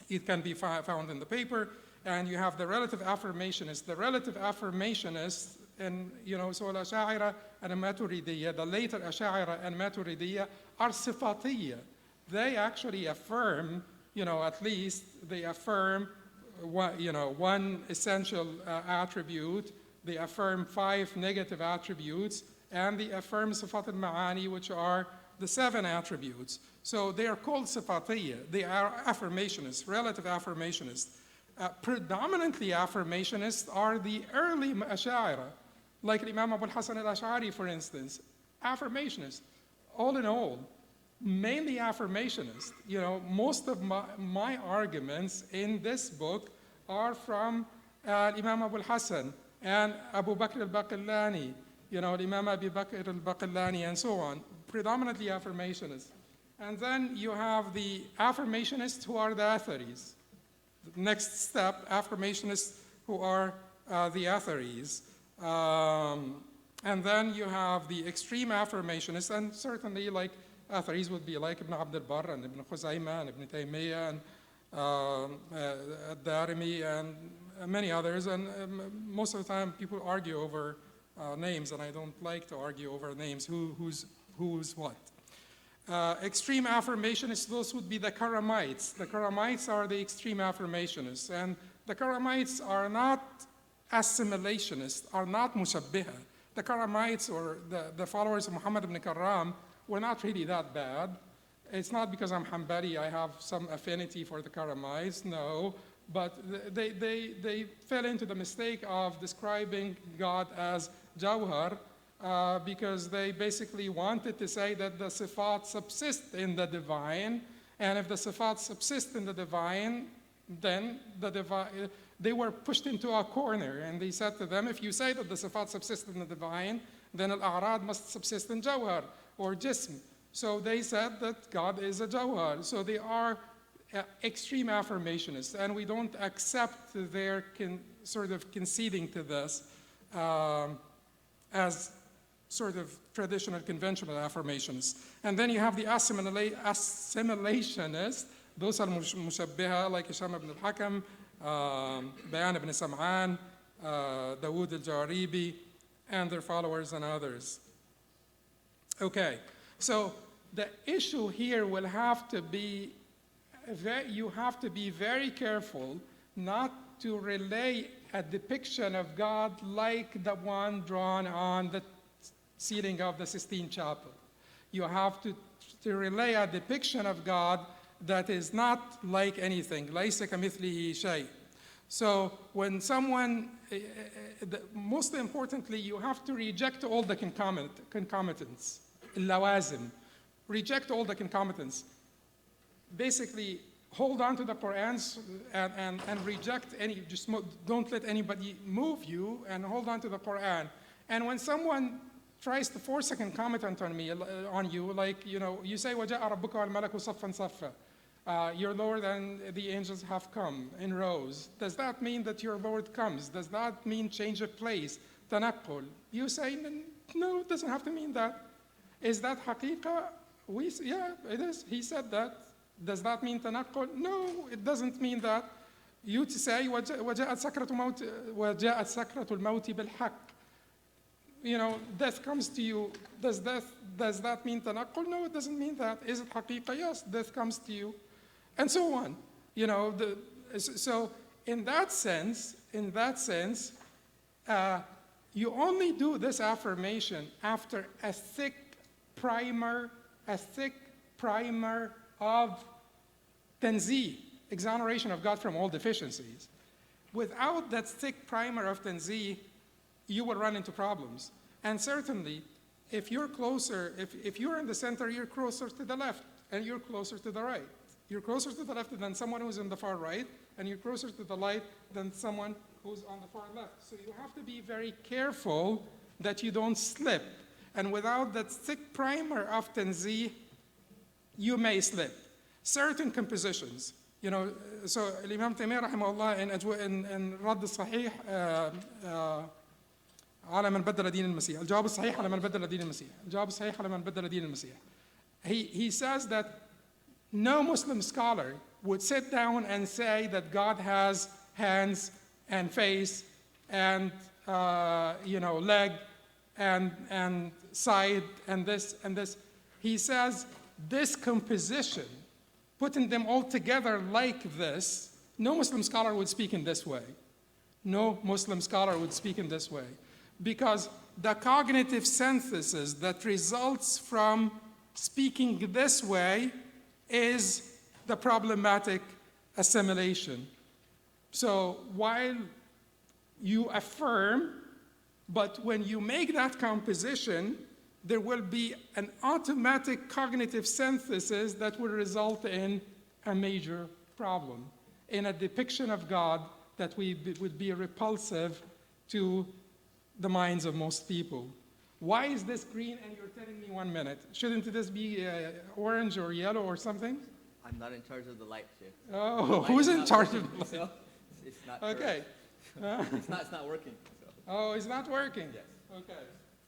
it can be found in the paper. And you have the relative affirmationists. The relative affirmationists, and so al-Ash'ira and Maturidiyya, the later Ash'ira and Maturidiyya are sifatiyya. They actually affirm, at least they affirm one essential attribute. They affirm 5 negative attributes, and they affirm sifat al-ma'ani, which are the 7 attributes. So they are called sifatiyya. They are affirmationists, relative affirmationists. Predominantly affirmationists are the early Ash'ira, like Imam Abu al-Hasan al-Ash'ari, for instance. Affirmationists, all in all, mainly affirmationists. Most of my arguments in this book are from Imam Abu al-Hasan and Abu Bakr al-Baqillani, Imam Abi Bakr al-Baqillani, and so on. Predominantly affirmationists. And then you have the affirmationists who are the Atharis. The next step, affirmationists who are the Atharis. And then you have the extreme affirmationists, and certainly like Atharis would be like Ibn Abd al-Barr and Ibn Khuzaymah and Ibn Taymiyyah and Ad-Darimi and many others. And most of the time people argue over names, and I don't like to argue over names, who's what. Extreme affirmationists, those would be the Karamites. The Karamites are the extreme affirmationists, and the Karamites are not assimilationists, are not mushabbiha. The Karamites, or the followers of Muhammad ibn Karram, were not really that bad. It's not because I'm Hanbali I have some affinity for the Karamites, no, but they fell into the mistake of describing God as Jawhar, because they basically wanted to say that the sifat subsist in the divine, and if the sifat subsist in the divine, then they were pushed into a corner, and they said to them, if you say that the sifat subsist in the divine, then al-a'rad must subsist in jawhar, or jism. So they said that God is a jawhar. So they are extreme affirmationists, and we don't accept their sort of conceding to this as sort of traditional, conventional affirmations. And then you have the assimilationists. Those are mushabbiha, like Hisham ibn al-Hakam, Bayan ibn Sam'an, Dawood al-Jaribi, and their followers and others. Okay, so the issue here will have to be, you have to be very careful not to relay a depiction of God like the one drawn on the ceiling of the Sistine Chapel. You have to relay a depiction of God that is not like anything. لَيْسَ كَمِثْلِهِ شَيْءٍ. So when someone, most importantly, you have to reject all the concomitants, lawazim. Reject all the concomitants. Basically, hold on to the Quran and reject any, just don't let anybody move you, and hold on to the Quran. And when someone tries to force a concomitant on you, like, you say, وَجَاءَ رَبُّكَ وَالْمَلَكُ صَفًّا صَفًّا. Your Lord and the angels have come in rows. Does that mean that your Lord comes? Does that mean change of place? Tanaqqul. You say, no, it doesn't have to mean that. Is that haqiqah? Yeah, it is. He said that. Does that mean tanaqqul? No, it doesn't mean that. You to say, وَجَاءَتْ سَكْرَةُ الْمَوْتِ بِالْحَقِّ. death comes to you. Does that mean tanaqqul? No, it doesn't mean that. Is it haqiqa? Yes, death comes to you, and so on. So in that sense, you only do this affirmation after a thick primer of tanzih, exoneration of God from all deficiencies. Without that thick primer of tanzih, you will run into problems. And certainly, if you're closer, if you're in the center, you're closer to the left, and you're closer to the right. You're closer to the left than someone who's in the far right, and you're closer to the light than someone who's on the far left. So you have to be very careful that you don't slip. And without that thick primer of tanzih, you may slip. Certain compositions, so Imam Taymiyyah rahimahullah in رد الصحيح على من بدل دين المسيح. الجواب الصحيح على من بدل دين المسيح. الجواب الصحيح على من بدل دين المسيح. He says that no Muslim scholar would sit down and say that God has hands and face and leg and side and this and this. He says this composition, putting them all together like this, no Muslim scholar would speak in this way. No Muslim scholar would speak in this way. Because the cognitive synthesis that results from speaking this way is the problematic assimilation. So while you affirm, but when you make that composition, there will be an automatic cognitive synthesis that will result in a major problem, in a depiction of God that would be repulsive to the minds of most people. Why is this green and you're telling me 1 minute? Shouldn't this be orange or yellow or something? I'm not in charge of the light, Sheikh. Oh, who's in charge of the light? So it's not Okay. it's not working. So. Oh, it's not working? Yes. Okay.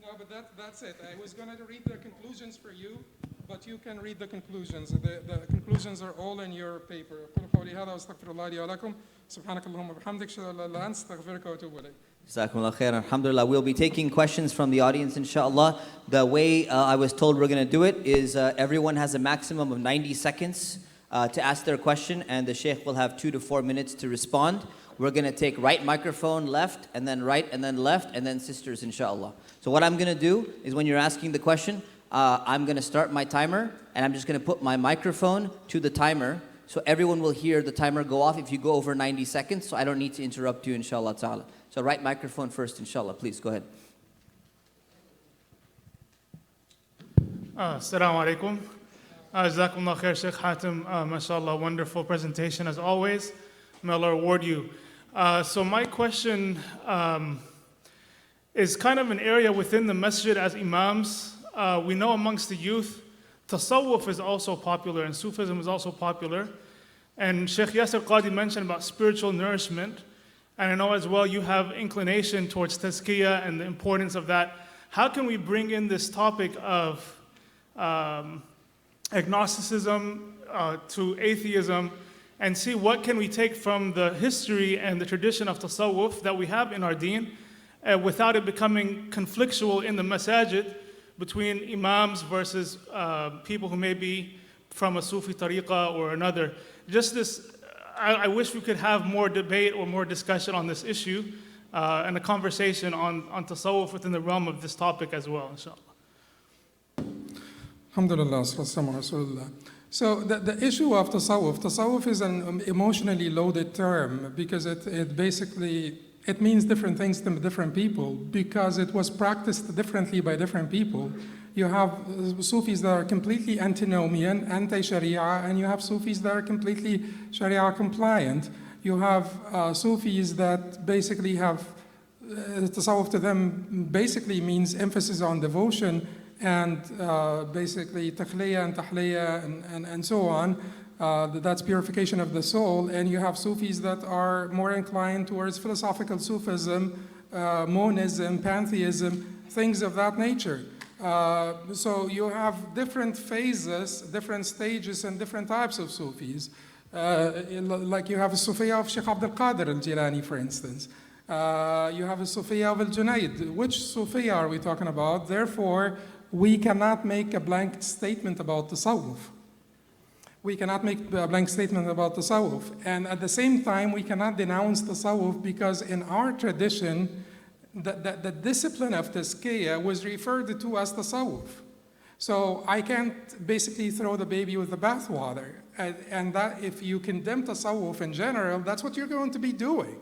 No, but that's it. I was going to read the conclusions for you, but you can read the conclusions. The conclusions are all in your paper. أقول قولي هذا وأستغفر الله لي ولكم سبحانك اللهم وبحمدك أشهد أن لا إله إلا أنت أستغفرك وأتوب إليك. Jazakumullah khair. Alhamdulillah. We'll be taking questions from the audience, inshallah. The way I was told we're going to do it is everyone has a maximum of 90 seconds to ask their question, and the Sheikh will have 2 to 4 minutes to respond. We're going to take right microphone, left, and then right, and then left, and then sisters, inshallah. So what I'm going to do is when you're asking the question, I'm going to start my timer, and I'm just going to put my microphone to the timer, so everyone will hear the timer go off if you go over 90 seconds, so I don't need to interrupt you, inshallah ta'ala. So right microphone first, inshallah. Please, go ahead. Assalamu alaikum. Jazakumullah khair, Sheikh Hatem. MashaAllah, wonderful presentation as always. May Allah reward you. So my question is kind of an area within the masjid as Imams. We know amongst the youth, tasawwuf is also popular and Sufism is also popular. And Sheikh Yasir Qadi mentioned about spiritual nourishment. And I know as well you have inclination towards tazkiyah and the importance of that. How can we bring in this topic of agnosticism to atheism and see what can we take from the history and the tradition of tasawwuf that we have in our deen without it becoming conflictual in the masajid between Imams versus people who may be from a Sufi tariqah or another. Just this, I wish we could have more debate or more discussion on this issue and a conversation on tasawwuf within the realm of this topic as well, inshallah. Alhamdulillah, sallallahu alaihi wasallam. So the issue of tasawwuf is an emotionally loaded term because it basically means different things to different people because it was practiced differently by different people. You have Sufis that are completely antinomian, anti-Sharia, and you have Sufis that are completely Sharia compliant. You have Sufis that basically have tasawwuf to them basically means emphasis on devotion and basically takhliya and tahliya and so on. That's purification of the soul. And you have Sufis that are more inclined towards philosophical Sufism, monism, pantheism, things of that nature. So you have different phases, different stages, and different types of Sufis. Like you have a Sufiya of Sheikh Abdul Qadir al-Jilani, for instance. You have a Sufiya of al-Junayd. Which Sufiya are we talking about? Therefore, we cannot make a blank statement about tasawwuf. We cannot make a blank statement about tasawwuf. And at the same time, we cannot denounce tasawwuf because in our tradition, the discipline of tazkiyah was referred to as tasawwuf. So I can't basically throw the baby with the bathwater. And that if you condemn tasawwuf in general, that's what you're going to be doing.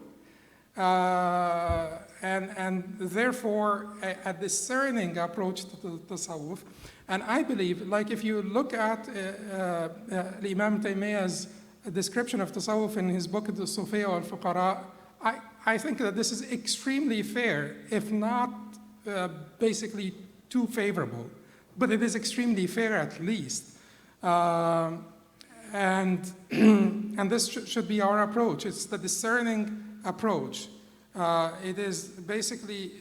And therefore, a discerning approach to tasawwuf. And I believe, like if you look at Imam Taymiyyah's description of tasawwuf in his book, The Sufiya wal-Fuqara, I think that this is extremely fair, if not basically too favorable. But it is extremely fair at least. And this should be our approach. It's the discerning approach. It is basically,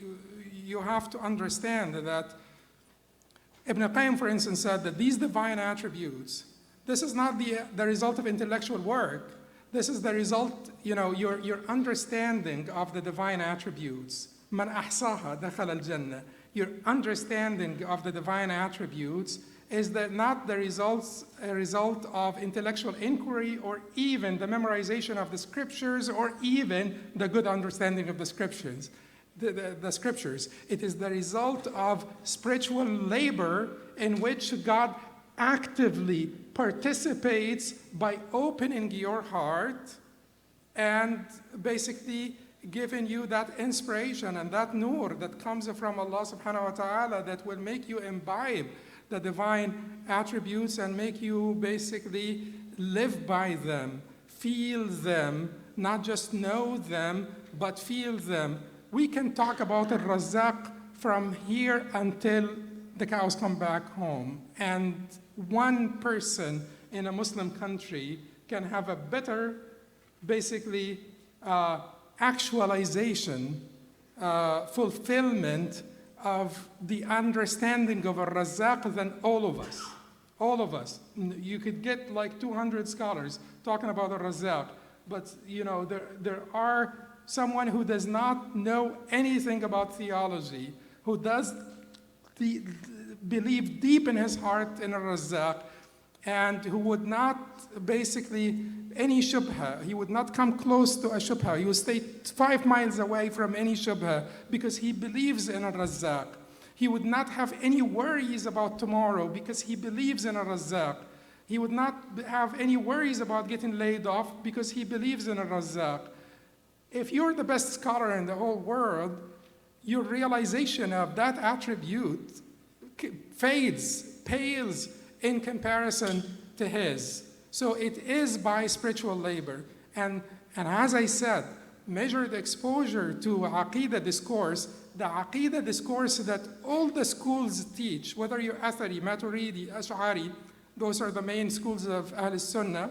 you have to understand that Ibn Qayyim, for instance, said that these divine attributes, this is not the result of intellectual work. This is the result, your understanding of the divine attributes. Man ahsaha dakhala al-jannah. Your understanding of the divine attributes is that not a result of intellectual inquiry or even the memorization of the scriptures or even the good understanding of the scriptures. The scriptures. It is the result of spiritual labor in which God actively participates by opening your heart and basically giving you that inspiration and that nur that comes from Allah subhanahu wa ta'ala that will make you imbibe the divine attributes and make you basically live by them, feel them, not just know them, but feel them. We can talk about al-Razzaq from here until the cows come back home. And one person in a Muslim country can have a better, basically, actualization, fulfillment of the understanding of al-Razzaq than all of us. All of us. You could get like 200 scholars talking about al-Razzaq, but there are someone who does not know anything about theology, who does believe deep in his heart in al-Razzaq, and who would not basically any shubha, he would not come close to a shubha. He would stay 5 miles away from any shubha because he believes in al-Razzaq. He would not have any worries about tomorrow because he believes in al-Razzaq. He would not have any worries about getting laid off because he believes in al-Razzaq. If you're the best scholar in the whole world, your realization of that attribute pales in comparison to his. So it is by spiritual labor. And as I said, measured exposure to Aqidah discourse, the Aqidah discourse that all the schools teach, whether you're Athari, Maturidi, Ash'ari, those are the main schools of Ahl Sunnah,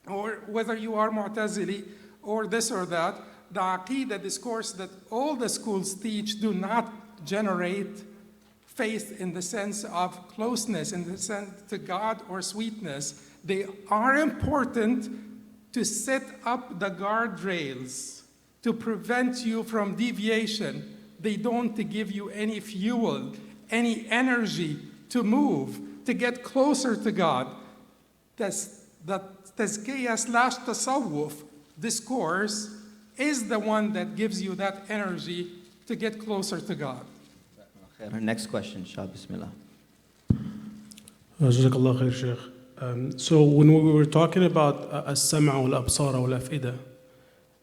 or whether you are Mu'tazili, or this or that, the Aqidah discourse that all the schools teach do not generate faith in the sense of closeness, in the sense to God or sweetness. They are important to set up the guardrails to prevent you from deviation. They don't give you any fuel, any energy to move, to get closer to God. The tazkiyah/tasawwuf discourse is the one that gives you that energy to get closer to God. Next question, Shah, Bismillah. Jazakallah khair, Sheikh. So when we were talking about as-sam'a wal-absara wal-af'ida,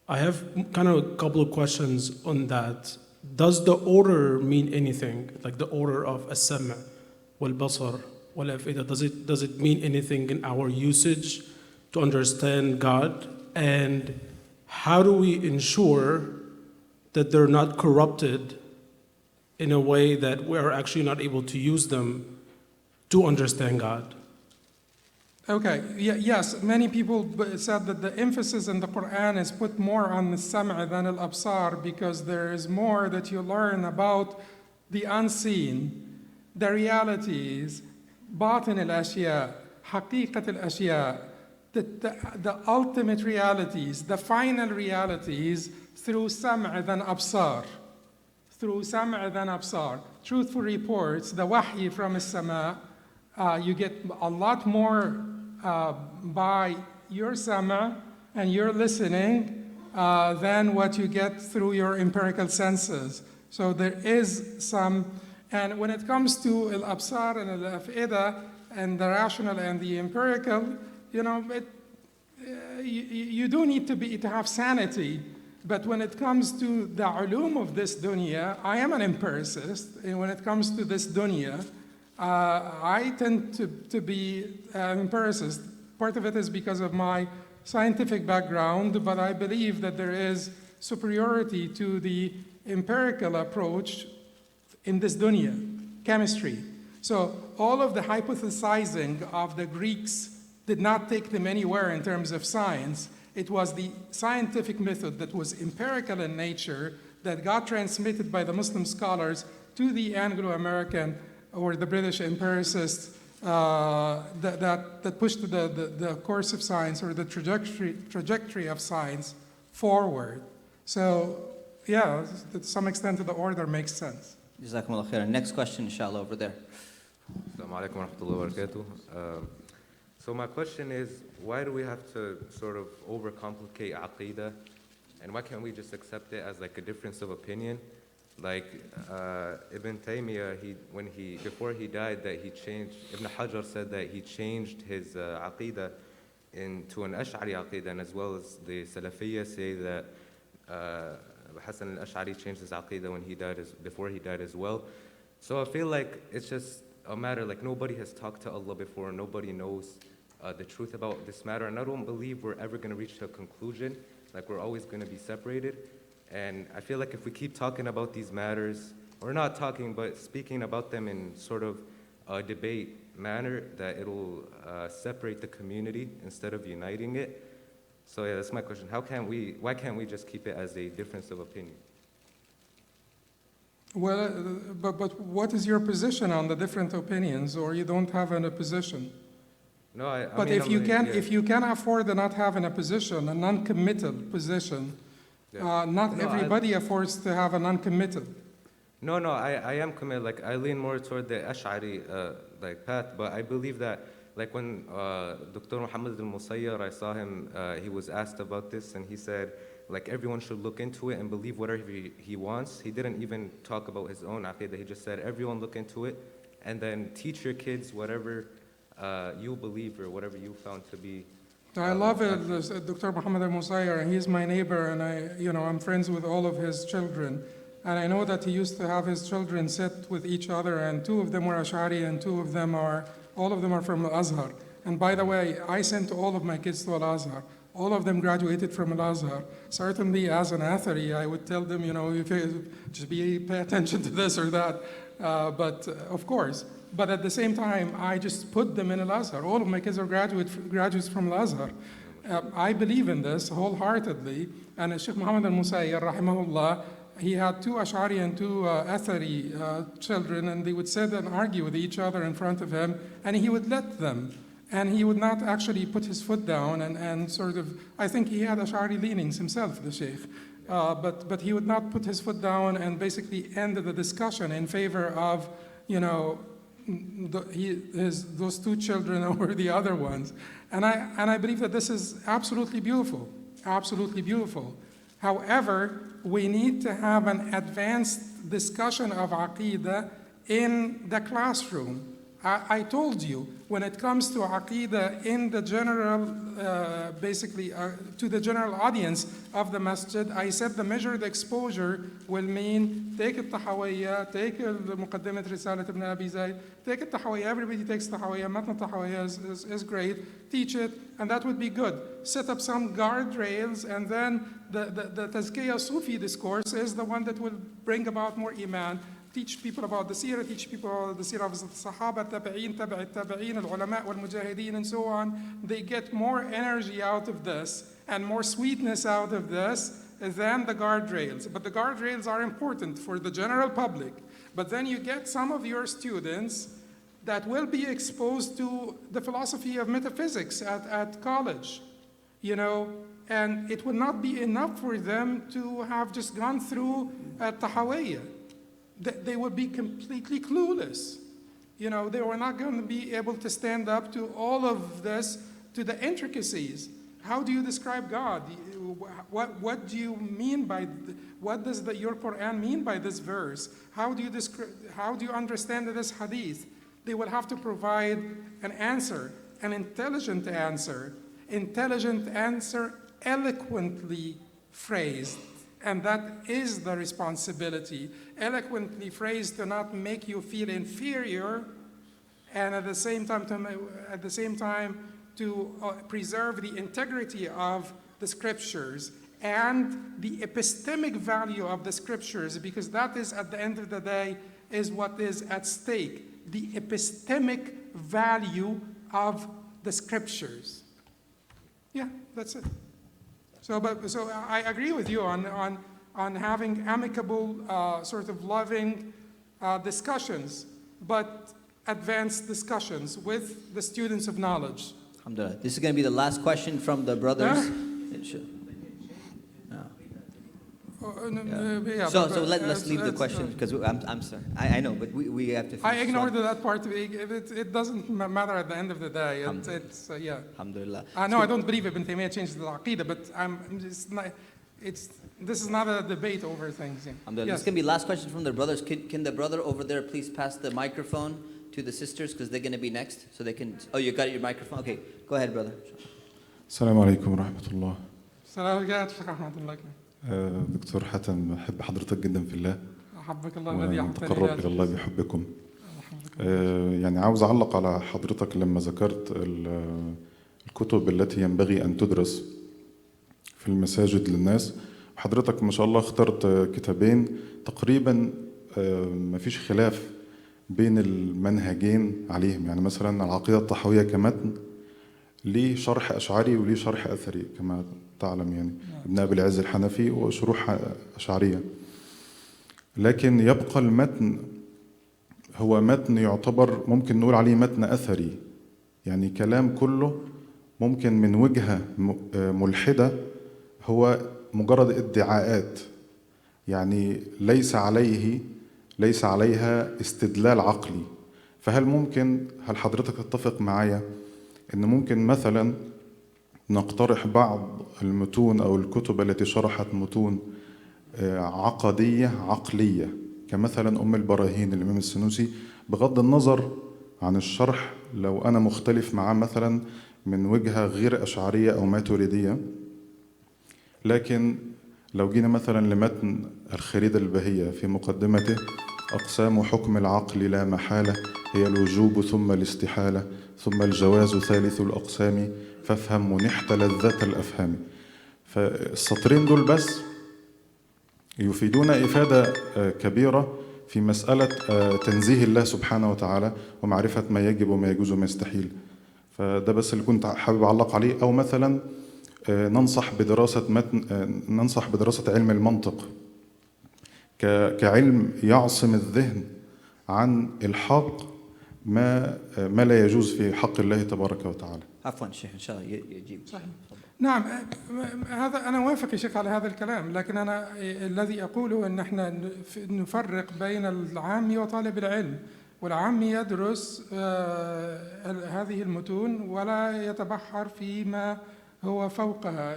I have kind of a couple of questions on that. Does the order mean anything? Like the order of as-sam' wal-basar wal-af'ida, does it mean anything in our usage to understand God? And how do we ensure that they're not corrupted in a way that we're actually not able to use them to understand God? Okay, yes, many people said that the emphasis in the Quran is put more on the sam'a than al-absar because there is more that you learn about the unseen, the realities, batin al-ashya, haqiqat al-ashya, the ultimate realities, the final realities through sam'a than absar. Through sam'a than absar. Truthful reports, the wahy from as-sama, you get a lot more by your sam'a and your listening than what you get through your empirical senses. So there is some, and when it comes to al-absar and al-af'ida and the rational and the empirical, you know, you do need to have sanity. But when it comes to the ulum of this dunya, I am an empiricist, and when it comes to this dunya, I tend to be an empiricist. Part of it is because of my scientific background, but I believe that there is superiority to the empirical approach in this dunya, chemistry. So all of the hypothesizing of the Greeks did not take them anywhere in terms of science. It was the scientific method that was empirical in nature that got transmitted by the Muslim scholars to the Anglo-American or the British empiricists that pushed the course of science or the trajectory of science forward. So, yeah, to some extent the order makes sense. Jazakumullah khairan. Next question, inshallah, over there. Assalamu alaikum wa rahmatullahi wa barakatuh. So my question is, why do we have to sort of overcomplicate aqidah? And why can't we just accept it as like a difference of opinion? Like Ibn Taymiyyah, before he died, Ibn Hajar said that he changed his aqidah into an Ash'ari aqidah, and as well as the Salafiyya say that Hasan al-Ash'ari changed his aqidah before he died as well. So I feel like it's just a matter, like nobody has talked to Allah before, nobody knows the truth about this matter, and I don't believe we're ever going to reach a conclusion. Like we're always going to be separated, and I feel like if we keep talking about these matters, or not talking, but speaking about them in sort of a debate manner, that it'll separate the community instead of uniting it. So yeah, that's my question. Why can't we just keep it as a difference of opinion? Well, but what is your position on the different opinions, or you don't have a position? No, I But mean, if you can afford to not having a position, a non-committal position, not everybody affords to have a non-committal. No, I am committed. Like I lean more toward the Ash'ari path, but I believe that like when Dr. Muhammad al-Musayyar, I saw him, he was asked about this, and he said like everyone should look into it and believe whatever he wants. He didn't even talk about his own aqidah. He just said everyone look into it, and then teach your kids whatever you believe or whatever you found to be. I love it, Dr. Muhammad al-Musayyar, and he's my neighbor, and I'm friends with all of his children. And I know that he used to have his children sit with each other, and two of them were Ash'ari, and all of them are from Al-Azhar. And by the way, I sent all of my kids to Al-Azhar. All of them graduated from Al-Azhar. Certainly, as an Athari, I would tell them, if you just pay attention to this or that. But of course. But at the same time, I just put them in Al-Azhar. All of my kids are graduates from Al-Azhar. I believe in this wholeheartedly. And Sheikh Muhammad al-Musayyar, rahimahullah, he had two Ash'ari and two Athari children, and they would sit and argue with each other in front of him, and he would let them. And he would not actually put his foot down and sort of, I think he had Ash'ari leanings himself, the Sheikh. But he would not put his foot down and basically end the discussion in favor of, those two children over the other ones. And I believe that this is absolutely beautiful, absolutely beautiful. However, we need to have an advanced discussion of Aqidah in the classroom. I told you, when it comes to Aqidah in the general, to the general audience of the masjid, I said the measured exposure will mean take al-Tahawiyya, take al-Muqaddimat Risalat ibn Abi Zayd, take al-Tahawiyya, everybody takes Tahawiyya, Matn al-Tahawiyya is great, teach it, and that would be good. Set up some guardrails, and then the Tazkiyah Sufi discourse is the one that will bring about more Iman. Teach people about the seerah, teach people about the seerah of the Sahaba, Tabi'een, Tabi'een, al-Ulama, wal-Mujahideen, and so on. They get more energy out of this and more sweetness out of this than the guardrails. But the guardrails are important for the general public. But then you get some of your students that will be exposed to the philosophy of metaphysics at college, you know, and it will not be enough for them to have just gone through Tahawiyya. They would be completely clueless. You know, they were not going to be able to stand up to all of this, to the intricacies. How do you describe God? What do you mean by, what does your Quran mean by this verse? How do you understand this hadith? They will have to provide an answer, an intelligent answer eloquently phrased. And that is the responsibility. Eloquently phrased to not make you feel inferior, and at the same time to preserve the integrity of the scriptures and the epistemic value of the scriptures, because that is, at the end of the day, is what is at stake. The epistemic value of the scriptures. Yeah, that's it. So I agree with you on having amicable, sort of loving discussions, but advanced discussions with the students of knowledge. Alhamdulillah. This is going to be the last question from the brothers. So let's leave the question, because I'm sorry. I know, but we have to finish. I ignored that part. It doesn't matter at the end of the day. It's yeah. Alhamdulillah. No, I don't believe Ibn Taymiyyah changed the Aqidah, but this is not a debate over things. Yeah. Alhamdulillah. Yes. This is going to be last question from the brothers. Can the brother over there please pass the microphone to the sisters, because they're going to be next, so they can. Oh, you got your microphone. Okay, go ahead, brother. السلام عليكم ورحمة الله. السلام عليكم ورحمة الله. دكتور حاتم، أحب حضرتك جدا في الله. أحبك الله الذي أحببتني. ونتقرب إلى الله بحبكم. يعني عاوز أعلق على حضرتك لما ذكرت الكتب التي ينبغي أن تدرس في المساجد للناس. حضرتك ما شاء الله اخترت كتابين تقريبا ما فيش خلاف بين المنهجين عليهم. يعني مثلا العقيدة الطحاوية كمتن ليه شرح أشعري وليه شرح أثري كما تعلم، يعني ابن أبي العز الحنفي وشروح أشعرية. لكن يبقى المتن هو متن يعتبر ممكن نقول عليه متن أثري، يعني كلام كله ممكن من وجهة ملحدة هو مجرد ادعاءات، يعني ليس عليها استدلال عقلي. فهل حضرتك تتفق معايا إن ممكن مثلا نقترح بعض المتون أو الكتب التي شرحت متون عقدية عقلية، كمثلا أم البراهين الإمام السنوسي، بغض النظر عن الشرح لو أنا مختلف معاه مثلا من وجهة غير أشعرية أو ماتريدية. لكن لو جينا مثلا لمتن الخريدة البهية في مقدمته: أقسام حكم العقل لا محالة هي الوجوب ثم الاستحالة ثم الجواز ثالث الأقسام فافهم ونحت لذة الأفهام. فالسطرين دول بس يفيدون إفادة كبيرة في مسألة تنزيه الله سبحانه وتعالى ومعرفة ما يجب وما يجوز وما يستحيل. فده بس اللي كنت حابب أعلق عليه. أو مثلا ننصح بدراسة علم المنطق كعلم يعصم الذهن عن الحق ما لا يجوز في حق الله تبارك وتعالى. عفوا شيخ، إن شاء الله يجيب. صحيح. نعم، هذا أنا وافق يا شيخ على هذا الكلام، لكن أنا الذي أقوله أن احنا نفرق بين العامي وطالب العلم. والعامي يدرس هذه المتون ولا يتبحر فيما هو فوقها،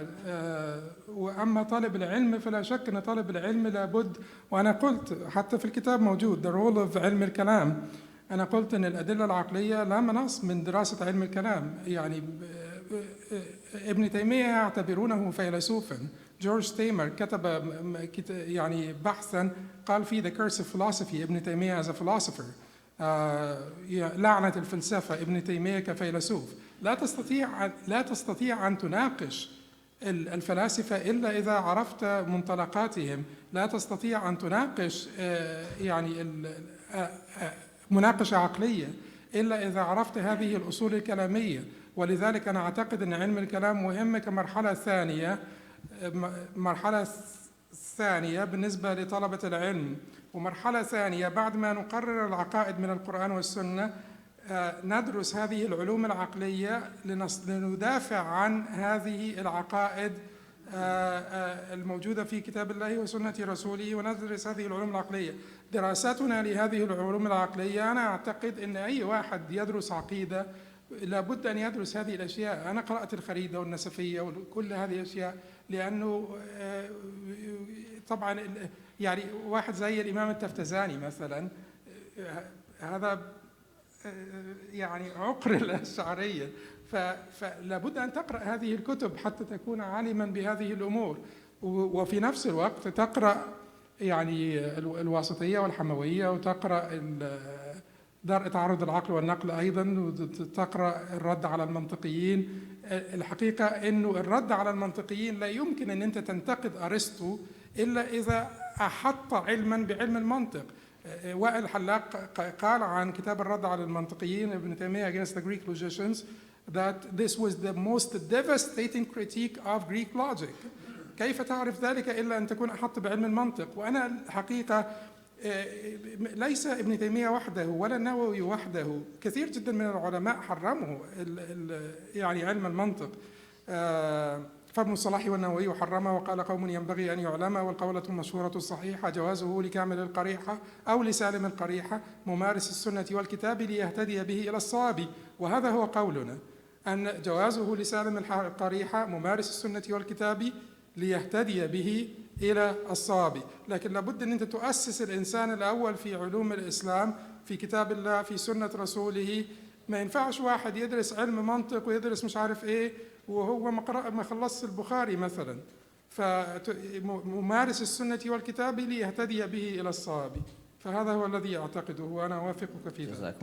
وأما طالب العلم فلا شك أن طالب العلم لابد، وأنا قلت حتى في الكتاب موجود The Role of علم الكلام، أنا قلت أن الأدلة العقلية لا مناص من دراسة علم الكلام. يعني ابن تيمية يعتبرونه فيلسوفا. جورج تيمر كتب يعني بحثا قال فيه The Curse of Philosophy، ابن تيمية as a philosopher، لعنة الفلسفة، ابن تيمية كفيلسوف. لا تستطيع أن تناقش الفلاسفة إلا إذا عرفت منطلقاتهم. لا تستطيع أن تناقش يعني مناقشة عقلية إلا إذا عرفت هذه الأصول الكلامية. ولذلك أنا أعتقد أن علم الكلام مهم كمرحلة ثانية بالنسبة لطلبة العلم. ومرحلة ثانية بعد ما نقرر العقائد من القرآن والسنة ندرس هذه العلوم العقلية لندافع عن هذه العقائد الموجودة في كتاب الله وسنة رسوله، وندرس هذه العلوم العقلية. دراستنا لهذه العلوم العقلية، أنا أعتقد أن أي واحد يدرس عقيدة لابد أن يدرس هذه الأشياء. أنا قرأت الخريدة والنسفية وكل هذه الأشياء، لأنه طبعا يعني واحد زي الإمام التفتزاني مثلا، هذا يعني عقر الأشعرية، فلابد أن تقرأ هذه الكتب حتى تكون عالما بهذه الأمور، وفي نفس الوقت تقرأ يعني الواسطية والحموية، وتقرأ درء تعارض العقل والنقل أيضا، وتقرأ الرد على المنطقيين. الحقيقة أنه الرد على المنطقيين لا يمكن أن أنت تنتقد أرسطو إلا إذا أحط علما بعلم المنطق. وائل حلاق قال عن كتاب الرد على المنطقيين ابن تيمية against the Greek logicians that this was the most devastating critique of Greek logic. كيف تعرف ذلك إلا أن تكون أحط بعلم المنطق؟ وأنا الحقيقة ليس ابن تيمية وحده ولا النووي وحده، كثير جدا من العلماء حرموا يعني علم المنطق. فابن الصلاح والنووي حرمه وقال قوم ينبغي أن يعلم، والقولة المشهورة الصحيحة جوازه لكامل القريحة أو لسالم القريحة ممارس السنة والكتاب ليهتدي به إلى الصواب. وهذا هو قولنا، أن جوازه لسالم القريحة ممارس السنة والكتاب ليهتدي به إلى الصواب. لكن لابد أن أنت تؤسس الإنسان الأول في علوم الإسلام، في كتاب الله، في سنة رسوله. ما ينفعش واحد يدرس علم منطق ويدرس مش عارف إيه وهو ما خلصش البخاري مثلا. فممارس السنة والكتاب ليهتدي به إلى الصواب. فهذا هو الذي أعتقده وأنا أوافقك في ذلك.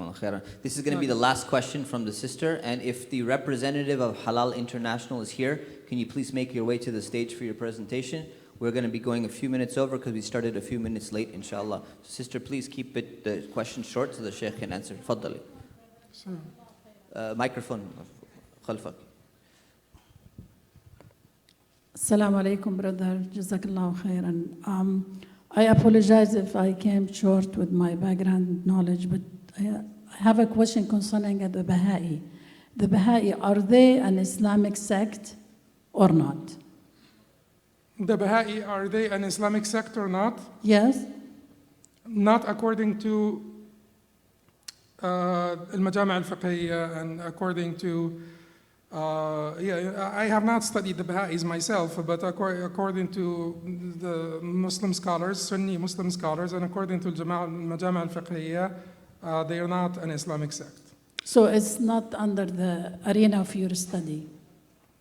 This is going to be the last question from the sister, and if the representative of Halal International is here, can you please make your way to the stage for your presentation? We're going to be going a few minutes over because we started a few minutes late, inshallah. So sister, please keep the question short so the Sheikh can answer. Faddali. Microphone. خلفك. Assalamu alaikum, brother. Jazakallahu khairan. I apologize if I came short with my background knowledge, but I have a question concerning the Baha'i. The Baha'i, are they an Islamic sect or not? The Baha'i, are they an Islamic sect or not? Yes. Not according to al-Majami' al-Fiqhiyya and according to I have not studied the Baha'is myself, but according to the Muslim scholars, Sunni Muslim scholars, and according to Majami' al-Fiqhiyya, they are not an Islamic sect. So it's not under the arena of your study?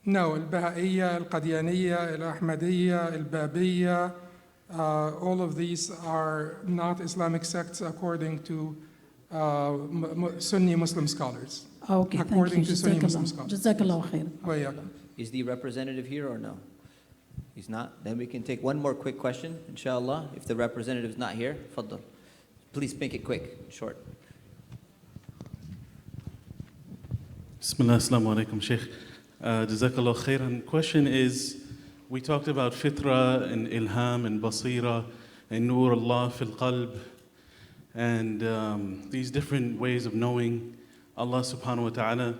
No, al-Baha'iyya, al-Qadiyaniyya, al-Ahmadiyya, al-Babiyya, all of these are not Islamic sects according to Sunni Muslim scholars. Okay, according thank you. to Sunni Muslim scholars. Jazakallah khair. Is the representative here or no? He's not? Then we can take one more quick question, inshallah. If the representative is not here, faddal. Please make it quick, short. Bismillah, assalamu alaikum, Sheikh. Jazakallah khairan. Question is, we talked about fitra and ilham and basira and nur Allah fil qalb and these different ways of knowing Allah subhanahu wa ta'ala.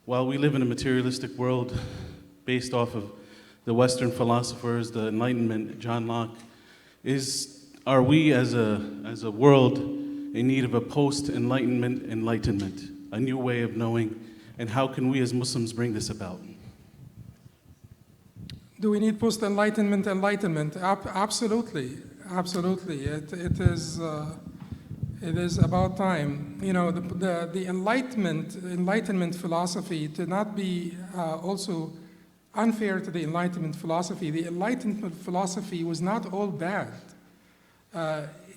While we live in a materialistic world based off of the Western philosophers, the Enlightenment, John Locke, are we as a world in need of a post-Enlightenment enlightenment, a new way of knowing, and how can we as Muslims bring this about? Do we need post-enlightenment enlightenment? Absolutely, absolutely. It is about time. You know, the Enlightenment philosophy, to not be also unfair to the Enlightenment philosophy. The Enlightenment philosophy was not all bad.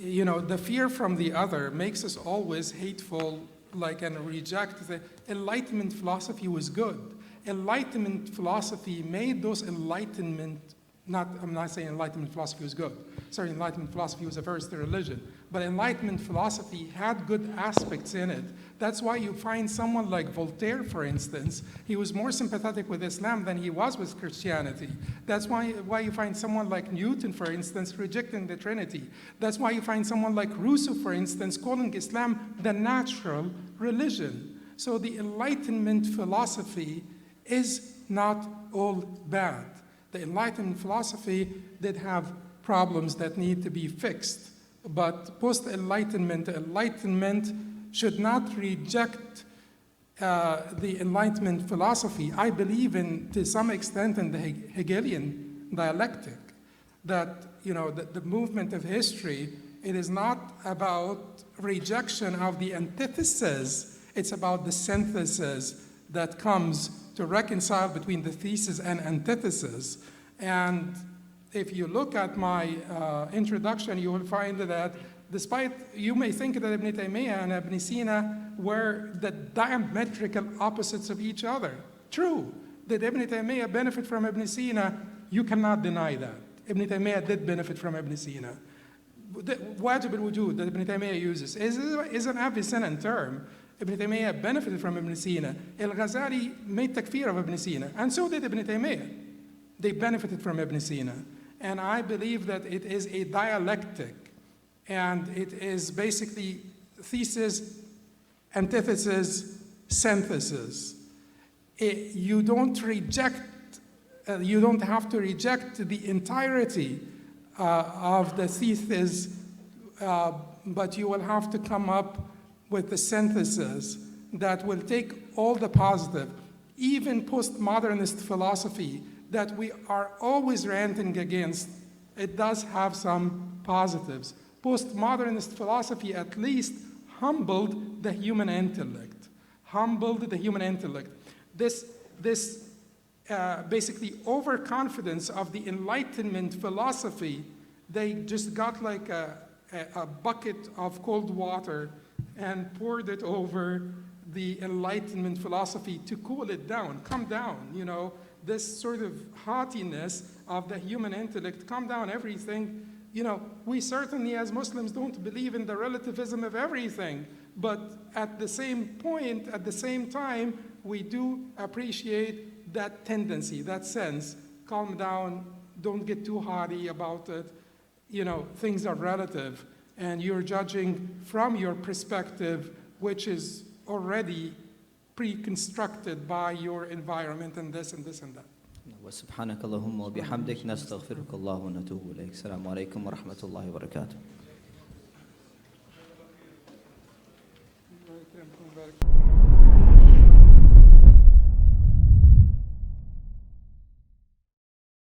You know, the fear from the other makes us always hateful, and reject. The Enlightenment philosophy was good. Enlightenment philosophy made those I'm not saying Enlightenment philosophy was good. Sorry, Enlightenment philosophy was averse to religion. But Enlightenment philosophy had good aspects in it. That's why you find someone like Voltaire, for instance, he was more sympathetic with Islam than he was with Christianity. That's why you find someone like Newton, for instance, rejecting the Trinity. That's why you find someone like Rousseau, for instance, calling Islam the natural religion. So the Enlightenment philosophy is not all bad. The Enlightenment philosophy did have problems that need to be fixed, but post-Enlightenment, Enlightenment should not reject the Enlightenment philosophy. I believe in, to some extent, in the Hegelian dialectic, that the movement of history, it is not about rejection of the antithesis, it's about the synthesis that comes to reconcile between the thesis and antithesis. And if you look at my introduction, you will find that despite, you may think that Ibn Taymiyyah and Ibn Sina were the diametrical opposites of each other. True, did Ibn Taymiyyah benefit from Ibn Sina? You cannot deny that. Ibn Taymiyyah did benefit from Ibn Sina. The wajib al-wujud that Ibn Taymiyyah uses is an Avicennan term. Ibn Taymiyyah benefited from Ibn Sina. Al-Ghazali made takfir of Ibn Sina, and so did Ibn Taymiyyah. They benefited from Ibn Sina. And I believe that it is a dialectic, and it is basically thesis, antithesis, synthesis. You don't have to reject the entirety of the thesis, but you will have to come up with the synthesis that will take all the positive. Even postmodernist philosophy that we are always ranting against, it does have some positives. Postmodernist philosophy at least humbled the human intellect. This basically overconfidence of the Enlightenment philosophy, they just got like a bucket of cold water and poured it over the Enlightenment philosophy to cool it down, come down, this sort of haughtiness of the human intellect, calm down everything. We certainly as Muslims don't believe in the relativism of everything, but at the same point, at the same time, we do appreciate that tendency, that sense, calm down, don't get too haughty about it. Things are relative, and you're judging from your perspective, which is already pre-constructed by your environment and this and this and that. وسبحانك اللهم وبحمدك نستغفرك الله ونتوب إليك. السلام عليكم ورحمة الله وبركاته.